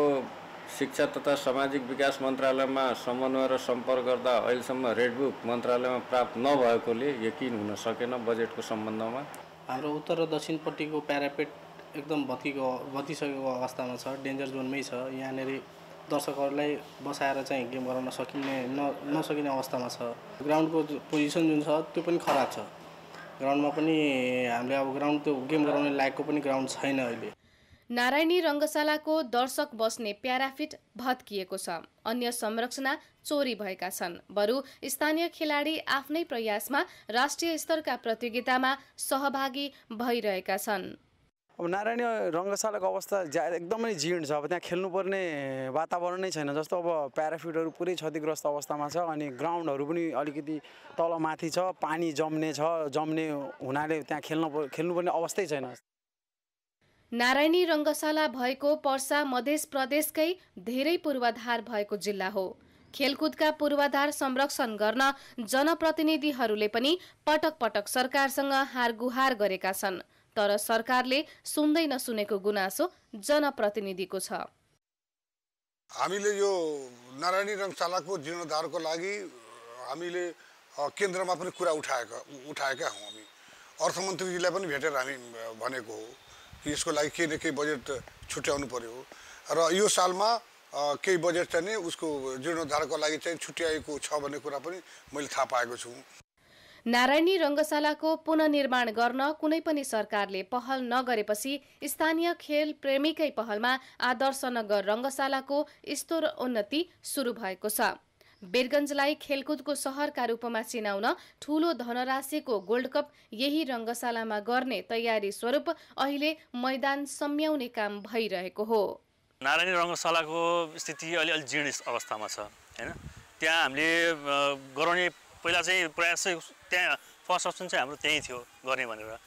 S16: शिक्षा तथा सामाजिक विकास मन्त्रालयमा समन्वय र सम्पर्क गर्दा अहिलेसम्म रेडबुक मन्त्रालयमा प्राप्त नभएकोले यकिन हुन सकेन बजेटको सम्बन्धमा।
S17: हाम्रो उत्तर र दक्षिणपट्टिको प्यारापेट एकदम भत्किसकेको अवस्थामा छ, डेन्जर जोनमै छ। यहाँनिर दर्शकहरूलाई बसाएर चाहिँ गेम गराउन नसकिने अवस्थामा छ। ग्राउन्डको पोजिसन जुन छ त्यो पनि खराब छ। ग्राउन्डमा पनि हामीले अब ग्राउन्ड त्यो गेम गराउने लायकको पनि ग्राउन्ड छैन अहिले।
S13: नारायणी रङ्गशालाको दर्शक बस्ने प्याराफिट भत्किएको छ। अन्य संरचना चोरी भएका छन्। बरु स्थानीय खेलाडी आफ्नै प्रयासमा राष्ट्रिय स्तरका प्रतियोगितामा सहभागी भइरहेका छन्।
S18: अब नारायणी रङ्गशालाको अवस्था एकदमै जीर्ण छ। अब त्यहाँ खेल्नुपर्ने वातावरण नै छैन। जस्तो अब प्याराफिटहरू पुरै क्षतिग्रस्त अवस्थामा छ अनि ग्राउन्डहरू पनि अलिकति तल माथि छ, पानी जम्ने हुनाले त्यहाँ खेल्नुपर्ने अवस्थै छैन।
S13: नारायणी रङ्गशाला भएको पर्सा मध्य प्रदेशकै धेरै पूर्वाधार भएको जिल्ला हो। खेलकुदका पूर्वाधार संरक्षण गर्न जनप्रतिनिधिहरूले पनि पटक पटक सरकारसँग हारगुहार गरेका छन्। तर सरकारले सुन्दै नसुनेको गुनासो जनप्रतिनिधिको छ।
S19: हामीले यो नारायणी रङ्गशालाको जीर्णोद्धारको लागि हामीले केन्द्रमा पनि कुरा उठाएका हौँ। हामी अर्थमन्त्रीजीलाई पनि भेटेर हामी भनेको हो कि यसको लागि केही न केही बजेट छुट्याउनु पर्यो र यो सालमा केही बजेट चाहिँ नि उसको जीर्णोद्धारको लागि चाहिँ छुट्याएको छ भन्ने कुरा पनि मैले थाहा पाएको छु।
S13: नारायणी रङ्गशालाको पुनर्निर्माण गर्न कुनै पनि सरकारले पहल नगरेपछि स्थानीय खेल प्रेमीकै पहलमा आदर्श नगर रङ्गशालाको स्तर उन्नति सुरु भएको छ। वीरगञ्जलाई खेलकुदको सहरका रूपमा चिनाउन ठूलो धनराशिको गोल्ड कप यही रङ्गशालामा गर्ने तयारी स्वरूप अहिले मैदान सम्याउने काम भइरहेको हो।
S20: नारायणी रङ्गशालाको स्थिति अलि जीर्ण अवस्थामा छ हैन। त्यहाँ हामीले गराउने पहिला चाहिँ प्रयास चाहिँ त्यहाँ फर्स्ट अप्सन चाहिँ हाम्रो त्यही थियो गर्ने भनेर।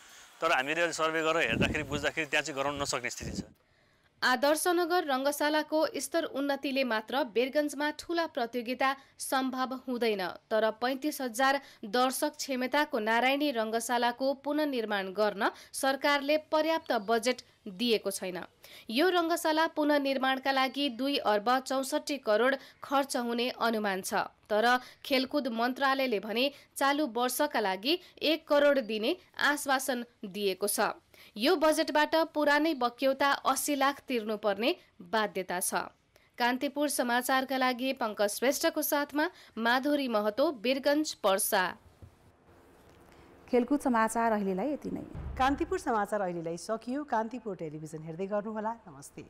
S20: तर हामीले सर्वे गरेर हेर्दाखेरि बुझ्दाखेरि त्यहाँ चाहिँ गराउन नसक्ने स्थिति छ।
S13: आदर्शनगर रङ्गशालाको स्तर उन्नतिले मात्र वीरगञ्जमा ठूला प्रतियोगिता सम्भव हुँदैन। तर 35,000 दर्शक क्षमताको नारायणी रङ्गशालाको पुनर्निर्माण गर्न सरकारले पर्याप्त बजेट दिएको छैन। यो रङ्गशाला पुनर्निर्माणका लागि 2 अर्ब 64 करोड खर्च हुने अनुमान छ। तर खेलकुद मन्त्रालयले भने चालु वर्षका लागि 1 करोड दिने आश्वासन दिएको छ। यो बजेटबाट पुरानै बक्यौता 80 लाख तिर्नुपर्ने बाध्यता छ। कान्तिपुर समाचारका लागि पंकज श्रेष्ठको साथमा माधुरी महतो, वीरगञ्ज, पर्सा।
S14: खेलकुद समाचार अहिलेलाई यति नै।
S1: कान्तिपुर समाचार अहिलेलाई सकियो। कान्तिपुर टेलिभिजन हेर्दै गर्नुहोला। नमस्ते।